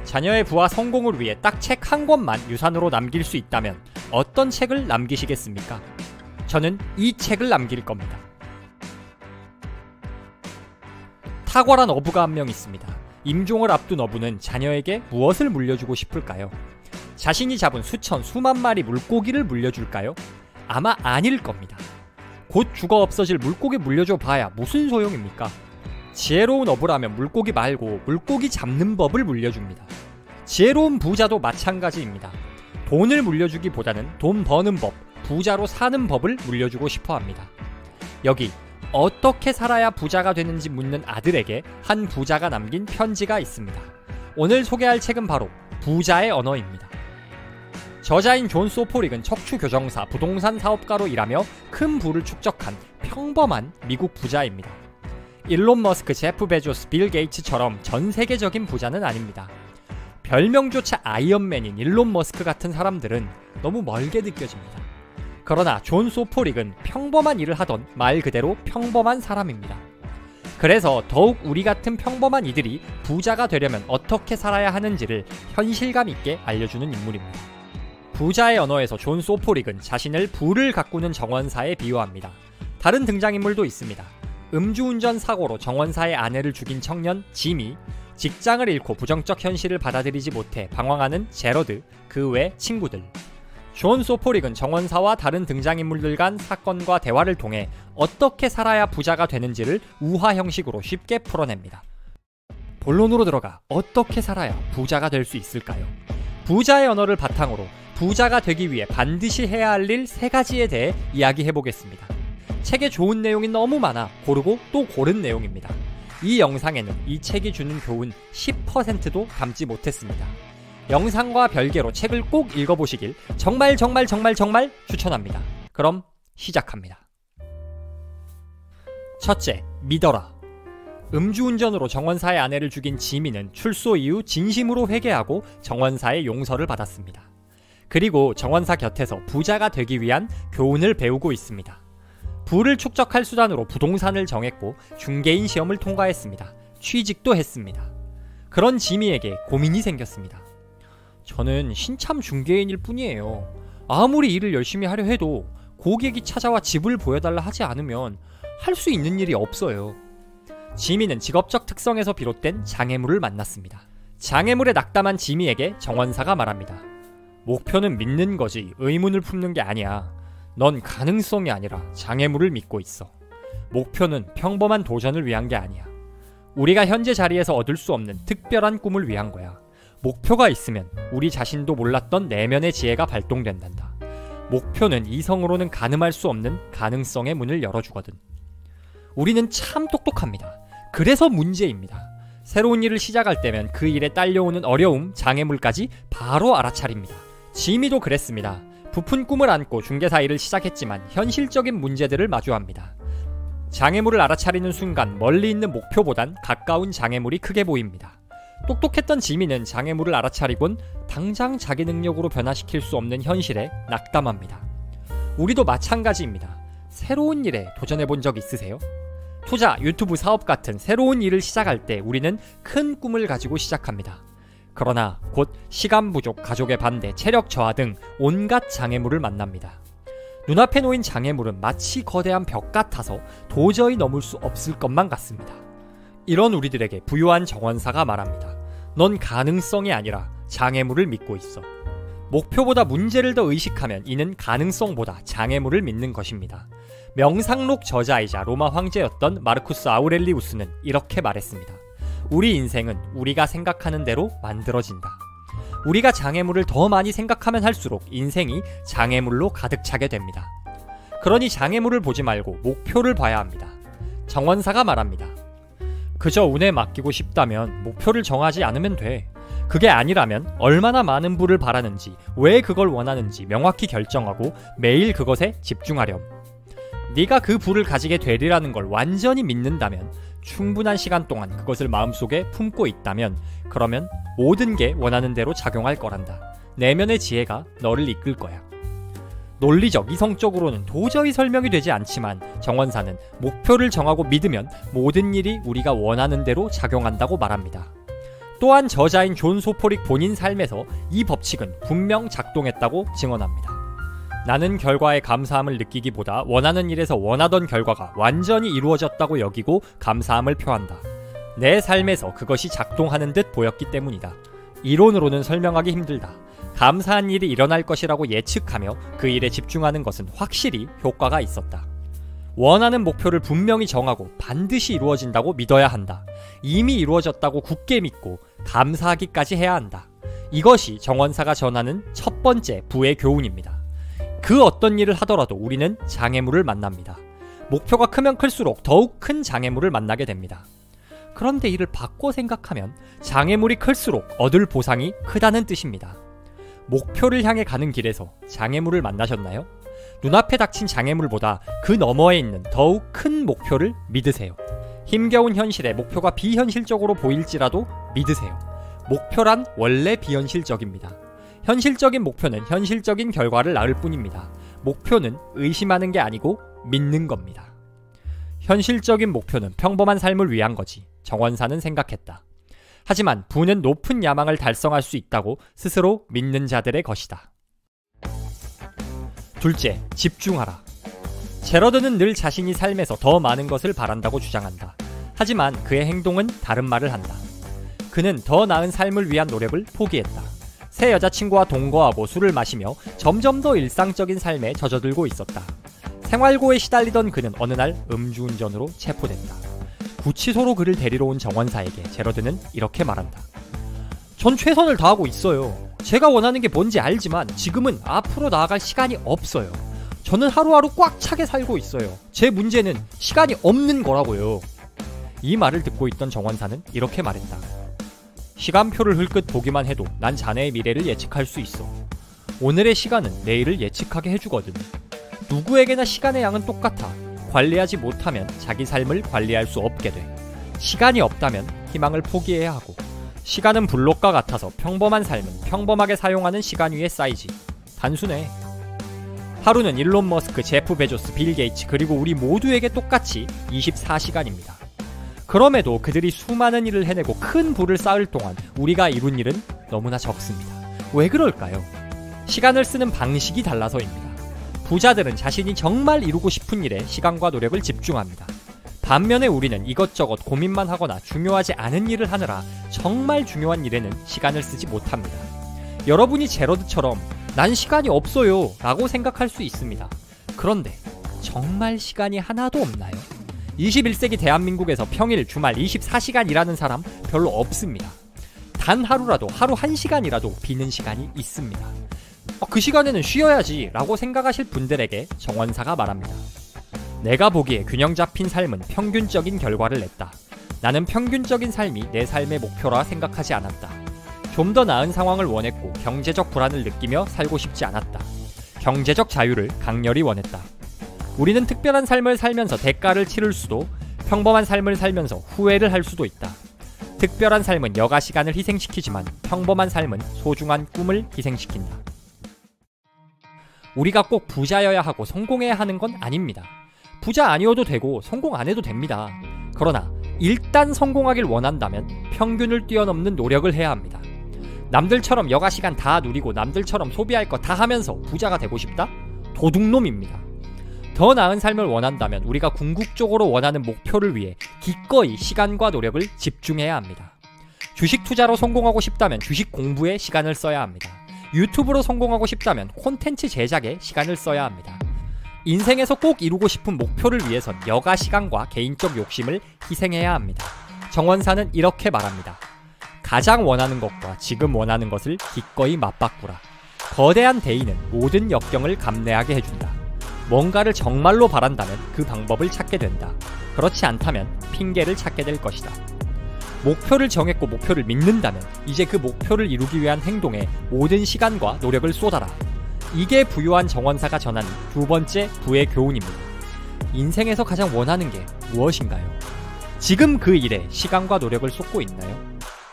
자녀의 부와 성공을 위해 딱 책 한 권만 유산으로 남길 수 있다면 어떤 책을 남기시겠습니까? 저는 이 책을 남길 겁니다. 탁월한 어부가 한 명 있습니다. 임종을 앞둔 어부는 자녀에게 무엇을 물려주고 싶을까요? 자신이 잡은 수천, 수만 마리 물고기를 물려줄까요? 아마 아닐 겁니다. 곧 죽어 없어질 물고기 물려줘 봐야 무슨 소용입니까? 지혜로운 어부라면 물고기 말고 물고기 잡는 법을 물려줍니다. 지혜로운 부자도 마찬가지입니다. 돈을 물려주기보다는 돈 버는 법, 부자로 사는 법을 물려주고 싶어 합니다. 여기 어떻게 살아야 부자가 되는지 묻는 아들에게 한 부자가 남긴 편지가 있습니다. 오늘 소개할 책은 바로 부자의 언어입니다. 저자인 존 소포릭은 척추교정사, 부동산 사업가로 일하며 큰 부를 축적한 평범한 미국 부자입니다. 일론 머스크, 제프 베조스, 빌 게이츠처럼 전 세계적인 부자는 아닙니다. 별명조차 아이언맨인 일론 머스크 같은 사람들은 너무 멀게 느껴집니다. 그러나 존 소포릭은 평범한 일을 하던 말 그대로 평범한 사람입니다. 그래서 더욱 우리 같은 평범한 이들이 부자가 되려면 어떻게 살아야 하는지를 현실감 있게 알려주는 인물입니다. 부자의 언어에서 존 소포릭은 자신을 부를 가꾸는 정원사에 비유합니다. 다른 등장인물도 있습니다. 음주운전 사고로 정원사의 아내를 죽인 청년 지미, 직장을 잃고 부정적 현실을 받아들이지 못해 방황하는 제러드, 그 외 친구들. 존 소포릭은 정원사와 다른 등장인물들 간 사건과 대화를 통해 어떻게 살아야 부자가 되는지를 우화 형식으로 쉽게 풀어냅니다. 본론으로 들어가 어떻게 살아야 부자가 될 수 있을까요? 부자의 언어를 바탕으로 부자가 되기 위해 반드시 해야 할 일 3가지에 대해 이야기해보겠습니다. 책에 좋은 내용이 너무 많아 고르고 또 고른 내용입니다. 이 영상에는 이 책이 주는 교훈 10%도 담지 못했습니다. 영상과 별개로 책을 꼭 읽어보시길 정말 추천합니다. 그럼 시작합니다. 첫째, 믿어라. 음주운전으로 정원사의 아내를 죽인 지미는 출소 이후 진심으로 회개하고 정원사의 용서를 받았습니다. 그리고 정원사 곁에서 부자가 되기 위한 교훈을 배우고 있습니다. 부를 축적할 수단으로 부동산을 정했고 중개인 시험을 통과했습니다. 취직도 했습니다. 그런 지미에게 고민이 생겼습니다. 저는 신참 중개인일 뿐이에요. 아무리 일을 열심히 하려 해도 고객이 찾아와 집을 보여달라 하지 않으면 할 수 있는 일이 없어요. 지미는 직업적 특성에서 비롯된 장애물을 만났습니다. 장애물에 낙담한 지미에게 정원사가 말합니다. 목표는 믿는 거지 의문을 품는 게 아니야. 넌 가능성이 아니라 장애물을 믿고 있어. 목표는 평범한 도전을 위한 게 아니야. 우리가 현재 자리에서 얻을 수 없는 특별한 꿈을 위한 거야. 목표가 있으면 우리 자신도 몰랐던 내면의 지혜가 발동된단다. 목표는 이성으로는 가늠할 수 없는 가능성의 문을 열어주거든. 우리는 참 똑똑합니다. 그래서 문제입니다. 새로운 일을 시작할 때면 그 일에 딸려오는 어려움, 장애물까지 바로 알아차립니다. 지미도 그랬습니다. 부푼 꿈을 안고 중개사 일을 시작했지만 현실적인 문제들을 마주합니다. 장애물을 알아차리는 순간 멀리 있는 목표보단 가까운 장애물이 크게 보입니다. 똑똑했던 지미는 장애물을 알아차리곤 당장 자기 능력으로 변화시킬 수 없는 현실에 낙담합니다. 우리도 마찬가지입니다. 새로운 일에 도전해본 적 있으세요? 투자, 유튜브 사업 같은 새로운 일을 시작할 때 우리는 큰 꿈을 가지고 시작합니다. 그러나 곧 시간 부족, 가족의 반대, 체력 저하 등 온갖 장애물을 만납니다. 눈앞에 놓인 장애물은 마치 거대한 벽 같아서 도저히 넘을 수 없을 것만 같습니다. 이런 우리들에게 부유한 정원사가 말합니다. 넌 가능성이 아니라 장애물을 믿고 있어. 목표보다 문제를 더 의식하면 이는 가능성보다 장애물을 믿는 것입니다. 명상록 저자이자 로마 황제였던 마르쿠스 아우렐리우스는 이렇게 말했습니다. 우리 인생은 우리가 생각하는 대로 만들어진다. 우리가 장애물을 더 많이 생각하면 할수록 인생이 장애물로 가득 차게 됩니다. 그러니 장애물을 보지 말고 목표를 봐야 합니다. 정원사가 말합니다. 그저 운에 맡기고 싶다면 목표를 정하지 않으면 돼. 그게 아니라면 얼마나 많은 부를 바라는지, 왜 그걸 원하는지 명확히 결정하고 매일 그것에 집중하렴. 네가 그 부를 가지게 되리라는 걸 완전히 믿는다면, 충분한 시간 동안 그것을 마음속에 품고 있다면, 그러면 모든 게 원하는 대로 작용할 거란다. 내면의 지혜가 너를 이끌 거야. 논리적, 이성적으로는 도저히 설명이 되지 않지만 정원사는 목표를 정하고 믿으면 모든 일이 우리가 원하는 대로 작용한다고 말합니다. 또한 저자인 존 소포릭 본인 삶에서 이 법칙은 분명 작동했다고 증언합니다. 나는 결과에 감사함을 느끼기보다 원하는 일에서 원하던 결과가 완전히 이루어졌다고 여기고 감사함을 표한다. 내 삶에서 그것이 작동하는 듯 보였기 때문이다. 이론으로는 설명하기 힘들다. 감사한 일이 일어날 것이라고 예측하며 그 일에 집중하는 것은 확실히 효과가 있었다. 원하는 목표를 분명히 정하고 반드시 이루어진다고 믿어야 한다. 이미 이루어졌다고 굳게 믿고 감사하기까지 해야 한다. 이것이 정원사가 전하는 첫 번째 부의 교훈입니다. 그 어떤 일을 하더라도 우리는 장애물을 만납니다. 목표가 크면 클수록 더욱 큰 장애물을 만나게 됩니다. 그런데 이를 바꿔 생각하면 장애물이 클수록 얻을 보상이 크다는 뜻입니다. 목표를 향해 가는 길에서 장애물을 만나셨나요? 눈앞에 닥친 장애물보다 그 너머에 있는 더욱 큰 목표를 믿으세요. 힘겨운 현실에 목표가 비현실적으로 보일지라도 믿으세요. 목표란 원래 비현실적입니다. 현실적인 목표는 현실적인 결과를 낳을 뿐입니다. 목표는 의심하는 게 아니고 믿는 겁니다. 현실적인 목표는 평범한 삶을 위한 거지. 정원사는 생각했다. 하지만 부는 높은 야망을 달성할 수 있다고 스스로 믿는 자들의 것이다. 둘째, 집중하라. 제러드는 늘 자신이 삶에서 더 많은 것을 바란다고 주장한다. 하지만 그의 행동은 다른 말을 한다. 그는 더 나은 삶을 위한 노력을 포기했다. 새 여자친구와 동거하고 술을 마시며 점점 더 일상적인 삶에 젖어들고 있었다. 생활고에 시달리던 그는 어느 날 음주운전으로 체포된다. 구치소로 그를 데리러 온 정원사에게 제러드는 이렇게 말한다. 전 최선을 다하고 있어요. 제가 원하는 게 뭔지 알지만 지금은 앞으로 나아갈 시간이 없어요. 저는 하루하루 꽉 차게 살고 있어요. 제 문제는 시간이 없는 거라고요. 이 말을 듣고 있던 정원사는 이렇게 말했다. 시간표를 흘끗 보기만 해도 난 자네의 미래를 예측할 수 있어. 오늘의 시간은 내일을 예측하게 해주거든. 누구에게나 시간의 양은 똑같아. 관리하지 못하면 자기 삶을 관리할 수 없게 돼. 시간이 없다면 희망을 포기해야 하고, 시간은 블록과 같아서 평범한 삶은 평범하게 사용하는 시간 위에 쌓이지. 단순해. 하루는 일론 머스크, 제프 베조스, 빌 게이츠 그리고 우리 모두에게 똑같이 24시간입니다. 그럼에도 그들이 수많은 일을 해내고 큰 부를 쌓을 동안 우리가 이룬 일은 너무나 적습니다. 왜 그럴까요? 시간을 쓰는 방식이 달라서입니다. 부자들은 자신이 정말 이루고 싶은 일에 시간과 노력을 집중합니다. 반면에 우리는 이것저것 고민만 하거나 중요하지 않은 일을 하느라 정말 중요한 일에는 시간을 쓰지 못합니다. 여러분이 제러드처럼 난 시간이 없어요 라고 생각할 수 있습니다. 그런데 정말 시간이 하나도 없나요? 21세기 대한민국에서 평일 주말 24시간 일하는 사람 별로 없습니다. 단 하루라도 하루 1시간이라도 비는 시간이 있습니다. 그 시간에는 쉬어야지 라고 생각하실 분들에게 정원사가 말합니다. 내가 보기에 균형 잡힌 삶은 평균적인 결과를 냈다. 나는 평균적인 삶이 내 삶의 목표라 생각하지 않았다. 좀 더 나은 상황을 원했고 경제적 불안을 느끼며 살고 싶지 않았다. 경제적 자유를 강렬히 원했다. 우리는 특별한 삶을 살면서 대가를 치를 수도, 평범한 삶을 살면서 후회를 할 수도 있다. 특별한 삶은 여가 시간을 희생시키지만 평범한 삶은 소중한 꿈을 희생시킨다. 우리가 꼭 부자여야 하고 성공해야 하는 건 아닙니다. 부자 아니어도 되고 성공 안 해도 됩니다. 그러나 일단 성공하길 원한다면 평균을 뛰어넘는 노력을 해야 합니다. 남들처럼 여가 시간 다 누리고 남들처럼 소비할 거 다 하면서 부자가 되고 싶다? 도둑놈입니다. 더 나은 삶을 원한다면 우리가 궁극적으로 원하는 목표를 위해 기꺼이 시간과 노력을 집중해야 합니다. 주식 투자로 성공하고 싶다면 주식 공부에 시간을 써야 합니다. 유튜브로 성공하고 싶다면 콘텐츠 제작에 시간을 써야 합니다. 인생에서 꼭 이루고 싶은 목표를 위해선 여가 시간과 개인적 욕심을 희생해야 합니다. 정원사는 이렇게 말합니다. 가장 원하는 것과 지금 원하는 것을 기꺼이 맞바꾸라. 거대한 대의는 모든 역경을 감내하게 해준다. 뭔가를 정말로 바란다면 그 방법을 찾게 된다. 그렇지 않다면 핑계를 찾게 될 것이다. 목표를 정했고 목표를 믿는다면 이제 그 목표를 이루기 위한 행동에 모든 시간과 노력을 쏟아라. 이게 부유한 정원사가 전하는 두 번째 부의 교훈입니다. 인생에서 가장 원하는 게 무엇인가요? 지금 그 일에 시간과 노력을 쏟고 있나요?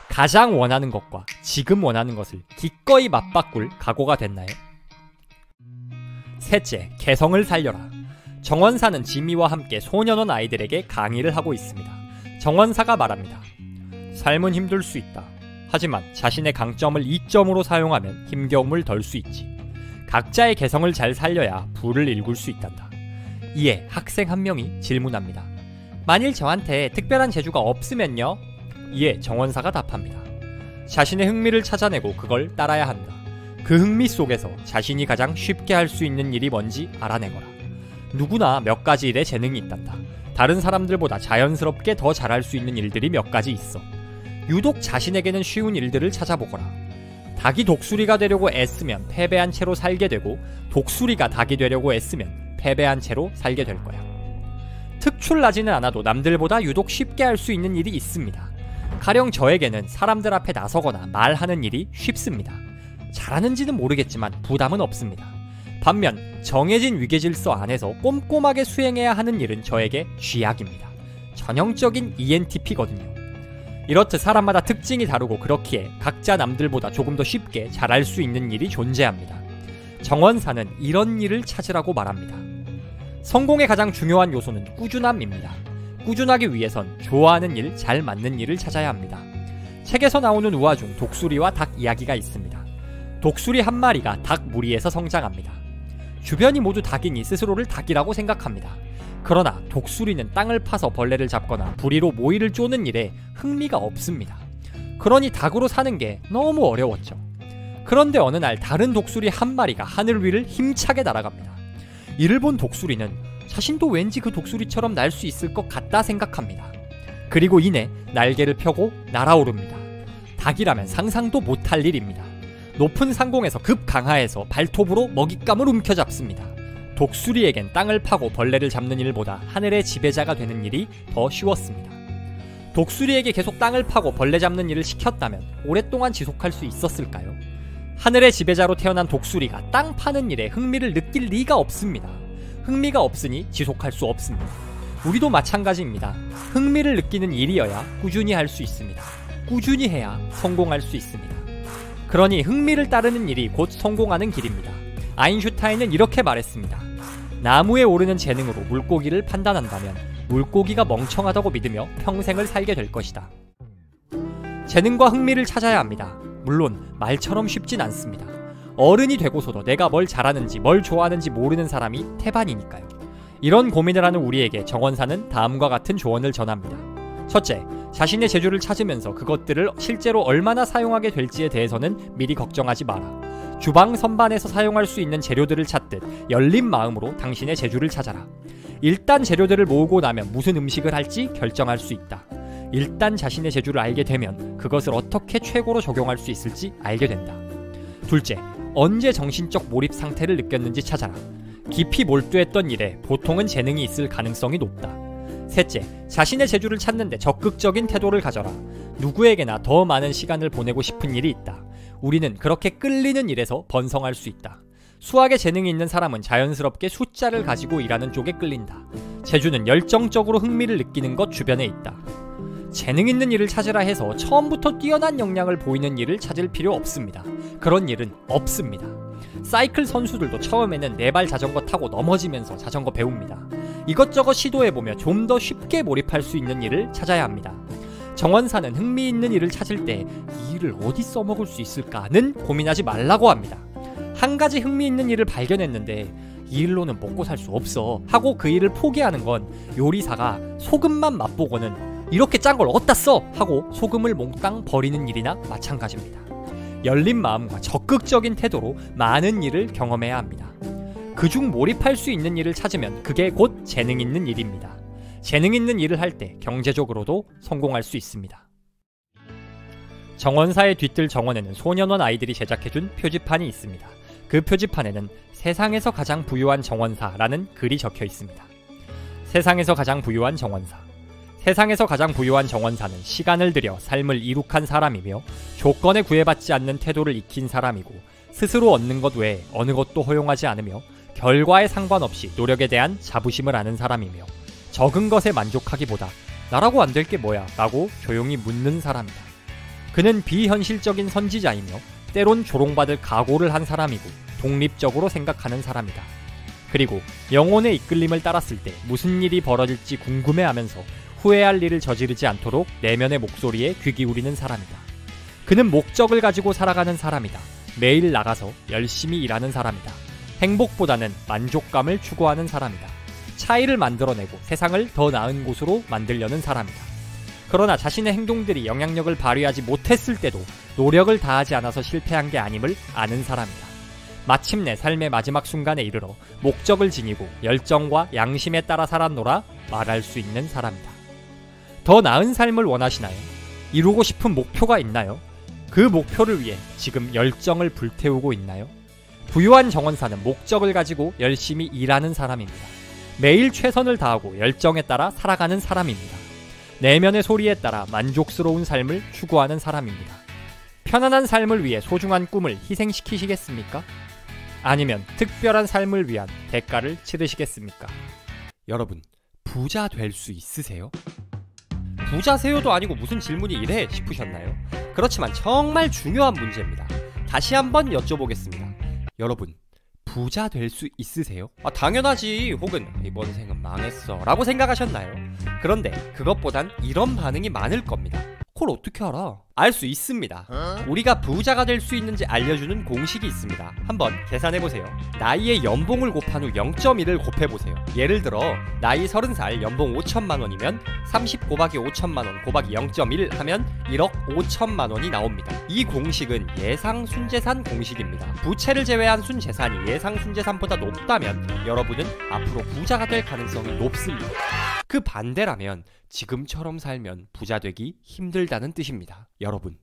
가장 원하는 것과 지금 원하는 것을 기꺼이 맞바꿀 각오가 됐나요? 셋째, 개성을 살려라. 정원사는 지미와 함께 소년원 아이들에게 강의를 하고 있습니다. 정원사가 말합니다. 삶은 힘들 수 있다. 하지만 자신의 강점을 이점으로 사용하면 힘겨움을 덜 수 있지. 각자의 개성을 잘 살려야 부를 일굴 수 있단다. 이에 학생 한 명이 질문합니다. 만일 저한테 특별한 재주가 없으면요? 이에 정원사가 답합니다. 자신의 흥미를 찾아내고 그걸 따라야 한다. 그 흥미 속에서 자신이 가장 쉽게 할 수 있는 일이 뭔지 알아내거라. 누구나 몇 가지 일에 재능이 있단다. 다른 사람들보다 자연스럽게 더 잘할 수 있는 일들이 몇 가지 있어. 유독 자신에게는 쉬운 일들을 찾아보거라. 닭이 독수리가 되려고 애쓰면 패배한 채로 살게 되고, 독수리가 닭이 되려고 애쓰면 패배한 채로 살게 될 거야. 특출나지는 않아도 남들보다 유독 쉽게 할 수 있는 일이 있습니다. 가령 저에게는 사람들 앞에 나서거나 말하는 일이 쉽습니다. 잘하는지는 모르겠지만 부담은 없습니다. 반면 정해진 위계질서 안에서 꼼꼼하게 수행해야 하는 일은 저에게 쥐약입니다. 전형적인 ENTP거든요. 이렇듯 사람마다 특징이 다르고 그렇기에 각자 남들보다 조금 더 쉽게 잘할 수 있는 일이 존재합니다. 정원사는 이런 일을 찾으라고 말합니다. 성공의 가장 중요한 요소는 꾸준함입니다. 꾸준하기 위해선 좋아하는 일, 잘 맞는 일을 찾아야 합니다. 책에서 나오는 우화 중 독수리와 닭 이야기가 있습니다. 독수리 한 마리가 닭 무리에서 성장합니다. 주변이 모두 닭이니 스스로를 닭이라고 생각합니다. 그러나 독수리는 땅을 파서 벌레를 잡거나 부리로 모이를 쪼는 일에 흥미가 없습니다. 그러니 닭으로 사는 게 너무 어려웠죠. 그런데 어느 날 다른 독수리 한 마리가 하늘 위를 힘차게 날아갑니다. 이를 본 독수리는 자신도 왠지 그 독수리처럼 날 수 있을 것 같다 생각합니다. 그리고 이내 날개를 펴고 날아오릅니다. 닭이라면 상상도 못할 일입니다. 높은 상공에서 급 강하에서 발톱으로 먹잇감을 움켜잡습니다. 독수리에겐 땅을 파고 벌레를 잡는 일보다 하늘의 지배자가 되는 일이 더 쉬웠습니다. 독수리에게 계속 땅을 파고 벌레 잡는 일을 시켰다면 오랫동안 지속할 수 있었을까요? 하늘의 지배자로 태어난 독수리가 땅 파는 일에 흥미를 느낄 리가 없습니다. 흥미가 없으니 지속할 수 없습니다. 우리도 마찬가지입니다. 흥미를 느끼는 일이어야 꾸준히 할 수 있습니다. 꾸준히 해야 성공할 수 있습니다. 그러니 흥미를 따르는 일이 곧 성공하는 길입니다. 아인슈타인은 이렇게 말했습니다. 나무에 오르는 재능으로 물고기를 판단한다면 물고기가 멍청하다고 믿으며 평생을 살게 될 것이다. 재능과 흥미를 찾아야 합니다. 물론 말처럼 쉽진 않습니다. 어른이 되고서도 내가 뭘 잘하는지 뭘 좋아하는지 모르는 사람이 태반이니까요. 이런 고민을 하는 우리에게 정원사는 다음과 같은 조언을 전합니다. 첫째, 자신의 재주를 찾으면서 그것들을 실제로 얼마나 사용하게 될지에 대해서는 미리 걱정하지 마라. 주방 선반에서 사용할 수 있는 재료들을 찾듯 열린 마음으로 당신의 재주를 찾아라. 일단 재료들을 모으고 나면 무슨 음식을 할지 결정할 수 있다. 일단 자신의 재주를 알게 되면 그것을 어떻게 최고로 적용할 수 있을지 알게 된다. 둘째, 언제 정신적 몰입 상태를 느꼈는지 찾아라. 깊이 몰두했던 일에 보통은 재능이 있을 가능성이 높다. 셋째, 자신의 재주를 찾는데 적극적인 태도를 가져라. 누구에게나 더 많은 시간을 보내고 싶은 일이 있다. 우리는 그렇게 끌리는 일에서 번성할 수 있다. 수학에 재능이 있는 사람은 자연스럽게 숫자를 가지고 일하는 쪽에 끌린다. 재주는 열정적으로 흥미를 느끼는 것 주변에 있다. 재능 있는 일을 찾으라 해서 처음부터 뛰어난 역량을 보이는 일을 찾을 필요 없습니다. 그런 일은 없습니다. 사이클 선수들도 처음에는 4발 자전거 타고 넘어지면서 자전거 배웁니다. 이것저것 시도해보며 좀 더 쉽게 몰입할 수 있는 일을 찾아야 합니다. 정원사는 흥미있는 일을 찾을 때 이 일을 어디 써먹을 수 있을까는 고민하지 말라고 합니다. 한 가지 흥미있는 일을 발견했는데 이 일로는 먹고 살 수 없어 하고 그 일을 포기하는 건 요리사가 소금만 맛보고는 이렇게 짠 걸 어디다 써? 하고 소금을 몽땅 버리는 일이나 마찬가지입니다. 열린 마음과 적극적인 태도로 많은 일을 경험해야 합니다. 그중 몰입할 수 있는 일을 찾으면 그게 곧 재능 있는 일입니다. 재능 있는 일을 할 때 경제적으로도 성공할 수 있습니다. 정원사의 뒤뜰 정원에는 소년원 아이들이 제작해준 표지판이 있습니다. 그 표지판에는 세상에서 가장 부유한 정원사라는 글이 적혀 있습니다. 세상에서 가장 부유한 정원사. 세상에서 가장 부유한 정원사는 시간을 들여 삶을 이룩한 사람이며 조건에 구애받지 않는 태도를 익힌 사람이고 스스로 얻는 것 외에 어느 것도 허용하지 않으며 결과에 상관없이 노력에 대한 자부심을 아는 사람이며 적은 것에 만족하기보다 나라고 안 될 게 뭐야 라고 조용히 묻는 사람이다. 그는 비현실적인 선지자이며 때론 조롱받을 각오를 한 사람이고 독립적으로 생각하는 사람이다. 그리고 영혼의 이끌림을 따랐을 때 무슨 일이 벌어질지 궁금해하면서 후회할 일을 저지르지 않도록 내면의 목소리에 귀 기울이는 사람이다. 그는 목적을 가지고 살아가는 사람이다. 매일 나가서 열심히 일하는 사람이다. 행복보다는 만족감을 추구하는 사람이다. 차이를 만들어내고 세상을 더 나은 곳으로 만들려는 사람이다. 그러나 자신의 행동들이 영향력을 발휘하지 못했을 때도 노력을 다하지 않아서 실패한 게 아님을 아는 사람이다. 마침내 삶의 마지막 순간에 이르러 목적을 지니고 열정과 양심에 따라 살았노라 말할 수 있는 사람이다. 더 나은 삶을 원하시나요? 이루고 싶은 목표가 있나요? 그 목표를 위해 지금 열정을 불태우고 있나요? 부유한 정원사는 목적을 가지고 열심히 일하는 사람입니다. 매일 최선을 다하고 열정에 따라 살아가는 사람입니다. 내면의 소리에 따라 만족스러운 삶을 추구하는 사람입니다. 편안한 삶을 위해 소중한 꿈을 희생시키시겠습니까? 아니면 특별한 삶을 위한 대가를 치르시겠습니까? 여러분, 부자 될 수 있으세요? 부자세요도 아니고 무슨 질문이 이래 싶으셨나요? 그렇지만 정말 중요한 문제입니다. 다시 한번 여쭤보겠습니다. 여러분, 부자 될 수 있으세요? 당연하지, 혹은 이번 생은 망했어 라고 생각하셨나요? 그런데 그것보단 이런 반응이 많을 겁니다. 그걸 어떻게 알아? 알 수 있습니다. 우리가 부자가 될 수 있는지 알려주는 공식이 있습니다. 한번 계산해보세요. 나이의 연봉을 곱한 후 0.1을 곱해보세요. 예를 들어 나이 30살 연봉 5천만원이면 30 곱하기 5천만원 곱하기 0.1 하면 1억 5천만원이 나옵니다. 이 공식은 예상 순재산 공식입니다. 부채를 제외한 순재산이 예상 순재산보다 높다면 여러분은 앞으로 부자가 될 가능성이 높습니다. 그 반대라면 지금처럼 살면 부자 되기 힘들다는 뜻입니다. 여러분,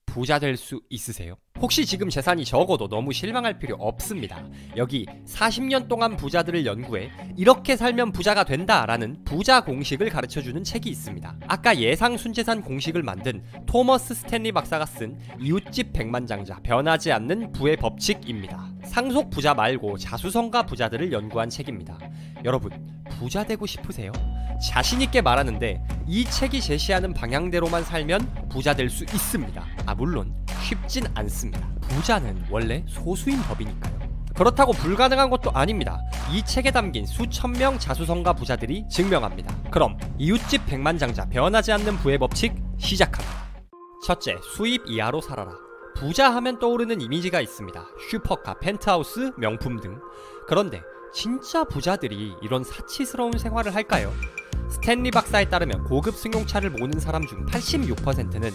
부자 될 수 있으세요? 혹시 지금 재산이 적어도 너무 실망할 필요 없습니다. 여기 40년 동안 부자들을 연구해 이렇게 살면 부자가 된다라는 부자 공식을 가르쳐주는 책이 있습니다. 아까 예상 순재산 공식을 만든 토머스 스탠리 박사가 쓴 이웃집 백만장자 변하지 않는 부의 법칙입니다. 상속 부자 말고 자수성가 부자들을 연구한 책입니다. 여러분, 부자 되고 싶으세요? 자신있게 말하는데 이 책이 제시하는 방향대로만 살면 부자 될 수 있습니다. 물론 쉽진 않습니다. 부자는 원래 소수인 법이니까요. 그렇다고 불가능한 것도 아닙니다. 이 책에 담긴 수천 명 자수성가 부자들이 증명합니다. 그럼 이웃집 백만장자 변하지 않는 부의 법칙 시작합니다. 첫째, 수입 이하로 살아라. 부자 하면 떠오르는 이미지가 있습니다. 슈퍼카, 펜트하우스, 명품 등. 그런데 진짜 부자들이 이런 사치스러운 생활을 할까요? 스탠리 박사에 따르면 고급 승용차를 모는 사람 중 86%는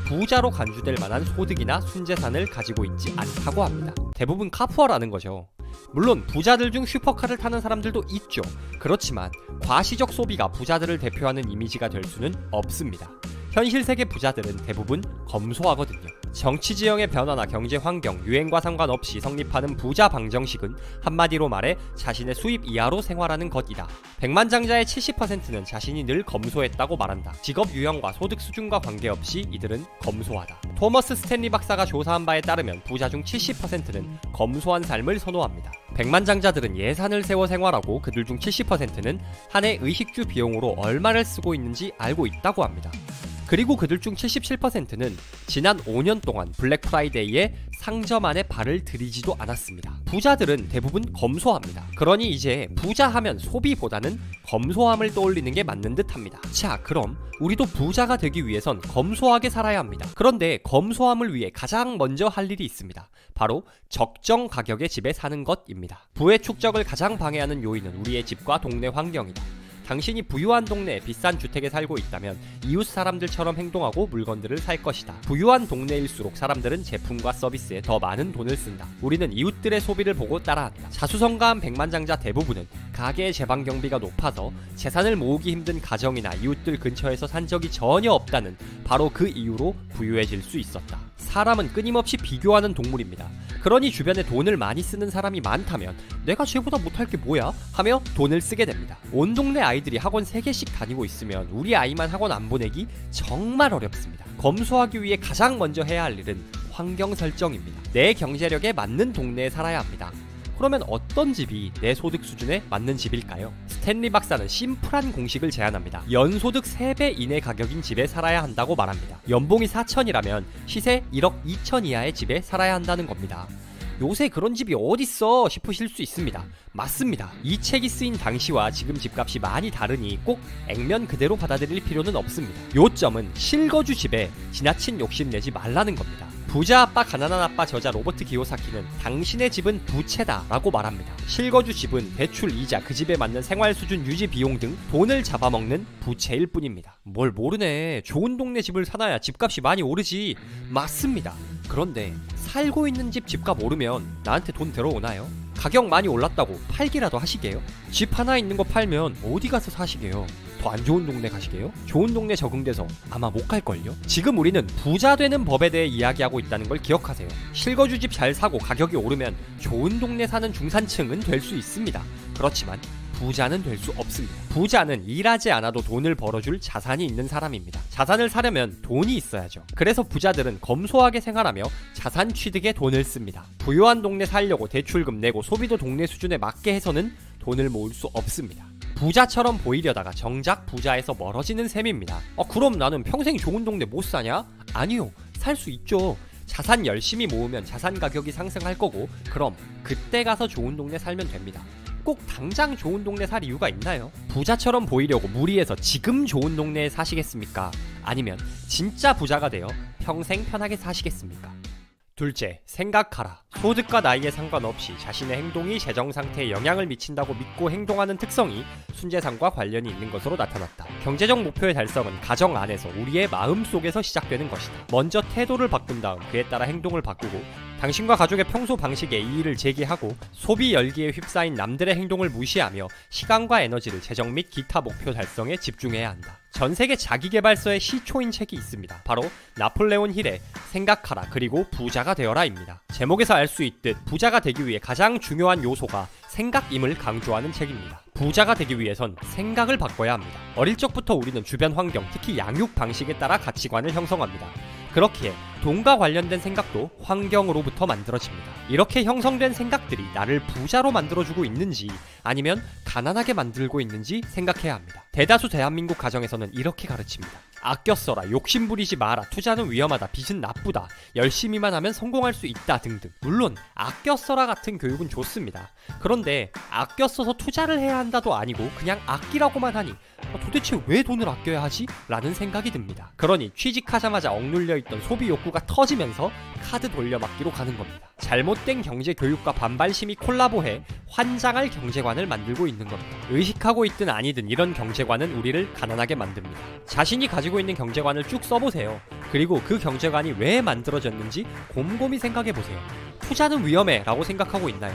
부자로 간주될 만한 소득이나 순재산을 가지고 있지 않다고 합니다. 대부분 카푸어라는 거죠. 물론 부자들 중 슈퍼카를 타는 사람들도 있죠. 그렇지만 과시적 소비가 부자들을 대표하는 이미지가 될 수는 없습니다. 현실 세계 부자들은 대부분 검소하거든요. 정치 지형의 변화나 경제 환경, 유행과 상관없이 성립하는 부자 방정식은 한마디로 말해 자신의 수입 이하로 생활하는 것이다. 백만장자의 70%는 자신이 늘 검소했다고 말한다. 직업 유형과 소득 수준과 관계없이 이들은 검소하다. 토머스 스탠리 박사가 조사한 바에 따르면 부자 중 70%는 검소한 삶을 선호합니다. 백만장자들은 예산을 세워 생활하고 그들 중 70%는 한 해 의식주 비용으로 얼마를 쓰고 있는지 알고 있다고 합니다. 그리고 그들 중 77%는 지난 5년 동안 블랙 프라이데이에 상점 안에 발을 들이지도 않았습니다. 부자들은 대부분 검소합니다. 그러니 이제 부자하면 소비보다는 검소함을 떠올리는 게 맞는 듯 합니다. 자, 그럼 우리도 부자가 되기 위해선 검소하게 살아야 합니다. 그런데 검소함을 위해 가장 먼저 할 일이 있습니다. 바로 적정 가격의 집에 사는 것입니다. 부의 축적을 가장 방해하는 요인은 우리의 집과 동네 환경이다. 당신이 부유한 동네에 비싼 주택에 살고 있다면 이웃 사람들처럼 행동하고 물건들을 살 것이다. 부유한 동네일수록 사람들은 제품과 서비스에 더 많은 돈을 쓴다. 우리는 이웃들의 소비를 보고 따라한다. 자수성가한 백만장자 대부분은 가게의 제방 경비가 높아서 재산을 모으기 힘든 가정이나 이웃들 근처에서 산 적이 전혀 없다는 바로 그 이유로 부유해질 수 있었다. 사람은 끊임없이 비교하는 동물입니다. 그러니 주변에 돈을 많이 쓰는 사람이 많다면 내가 쟤보다 못할 게 뭐야? 하며 돈을 쓰게 됩니다. 온 동네 아이들이 학원 3개씩 다니고 있으면 우리 아이만 학원 안 보내기 정말 어렵습니다. 검소하기 위해 가장 먼저 해야 할 일은 환경 설정입니다. 내 경제력에 맞는 동네에 살아야 합니다. 그러면 어떤 집이 내 소득 수준에 맞는 집일까요? 스탠리 박사는 심플한 공식을 제안합니다. 연소득 3배 이내 가격인 집에 살아야 한다고 말합니다. 연봉이 4천이라면 시세 1억 2천 이하의 집에 살아야 한다는 겁니다. 요새 그런 집이 어딨어 싶으실 수 있습니다. 맞습니다. 이 책이 쓰인 당시와 지금 집값이 많이 다르니 꼭 액면 그대로 받아들일 필요는 없습니다. 요점은 실거주 집에 지나친 욕심 내지 말라는 겁니다. 부자 아빠 가난한 아빠 저자 로버트 기요사키는 당신의 집은 부채다 라고 말합니다. 실거주 집은 대출, 이자, 그 집에 맞는 생활 수준 유지 비용 등 돈을 잡아먹는 부채일 뿐입니다. 뭘 모르네. 좋은 동네 집을 사놔야 집값이 많이 오르지. 맞습니다. 그런데 살고 있는 집 집값 오르면 나한테 돈 들어오나요? 가격 많이 올랐다고 팔기라도 하시게요? 집 하나 있는 거 팔면 어디 가서 사시게요? 더 안 좋은 동네 가시게요? 좋은 동네 적응돼서 아마 못 갈걸요? 지금 우리는 부자 되는 법에 대해 이야기하고 있다는 걸 기억하세요. 실거주 집 잘 사고 가격이 오르면 좋은 동네 사는 중산층은 될 수 있습니다. 그렇지만 부자는 될 수 없습니다. 부자는 일하지 않아도 돈을 벌어줄 자산이 있는 사람입니다. 자산을 사려면 돈이 있어야죠. 그래서 부자들은 검소하게 생활하며 자산 취득에 돈을 씁니다. 부유한 동네 살려고 대출금 내고 소비도 동네 수준에 맞게 해서는 돈을 모을 수 없습니다. 부자처럼 보이려다가 정작 부자에서 멀어지는 셈입니다. 그럼 나는 평생 좋은 동네 못 사냐? 아니요, 살 수 있죠. 자산 열심히 모으면 자산 가격이 상승할 거고, 그럼 그때 가서 좋은 동네 살면 됩니다. 꼭 당장 좋은 동네 살 이유가 있나요? 부자처럼 보이려고 무리해서 지금 좋은 동네에 사시겠습니까? 아니면 진짜 부자가 되어 평생 편하게 사시겠습니까? 둘째, 생각하라. 소득과 나이에 상관없이 자신의 행동이 재정 상태에 영향을 미친다고 믿고 행동하는 특성이 순재산과 관련이 있는 것으로 나타났다. 경제적 목표의 달성은 가정 안에서 우리의 마음 속에서 시작되는 것이다. 먼저 태도를 바꾼 다음 그에 따라 행동을 바꾸고 당신과 가족의 평소 방식에 이의를 제기하고 소비 열기에 휩싸인 남들의 행동을 무시하며 시간과 에너지를 재정 및 기타 목표 달성에 집중해야 한다. 전세계 자기계발서의 시초인 책이 있습니다. 바로 나폴레온 힐의 생각하라 그리고 부자가 되어라입니다. 제목에서 알 수 있듯 부자가 되기 위해 가장 중요한 요소가 생각임을 강조하는 책입니다. 부자가 되기 위해선 생각을 바꿔야 합니다. 어릴 적부터 우리는 주변 환경, 특히 양육 방식에 따라 가치관을 형성합니다. 그렇기에 돈과 관련된 생각도 환경으로부터 만들어집니다. 이렇게 형성된 생각들이 나를 부자로 만들어주고 있는지 아니면 가난하게 만들고 있는지 생각해야 합니다. 대다수 대한민국 가정에서는 이렇게 가르칩니다. 아껴 써라, 욕심 부리지 마라, 투자는 위험하다, 빚은 나쁘다, 열심히만 하면 성공할 수 있다 등등. 물론 아껴 써라 같은 교육은 좋습니다. 그런데 아껴 써서 투자를 해야 한다도 아니고 그냥 아끼라고만 하니 도대체 왜 돈을 아껴야 하지? 라는 생각이 듭니다. 그러니 취직하자마자 억눌려 있던 소비 욕구가 터지면서 카드 돌려막기로 가는 겁니다. 잘못된 경제 교육과 반발심이 콜라보해 환장할 경제관을 만들고 있는 겁니다. 의식하고 있든 아니든 이런 경제관은 우리를 가난하게 만듭니다. 자신이 가지고 있는 경제관을 쭉 써보세요. 그리고 그 경제관이 왜 만들어졌는지 곰곰이 생각해보세요. 투자는 위험해 라고 생각하고 있나요?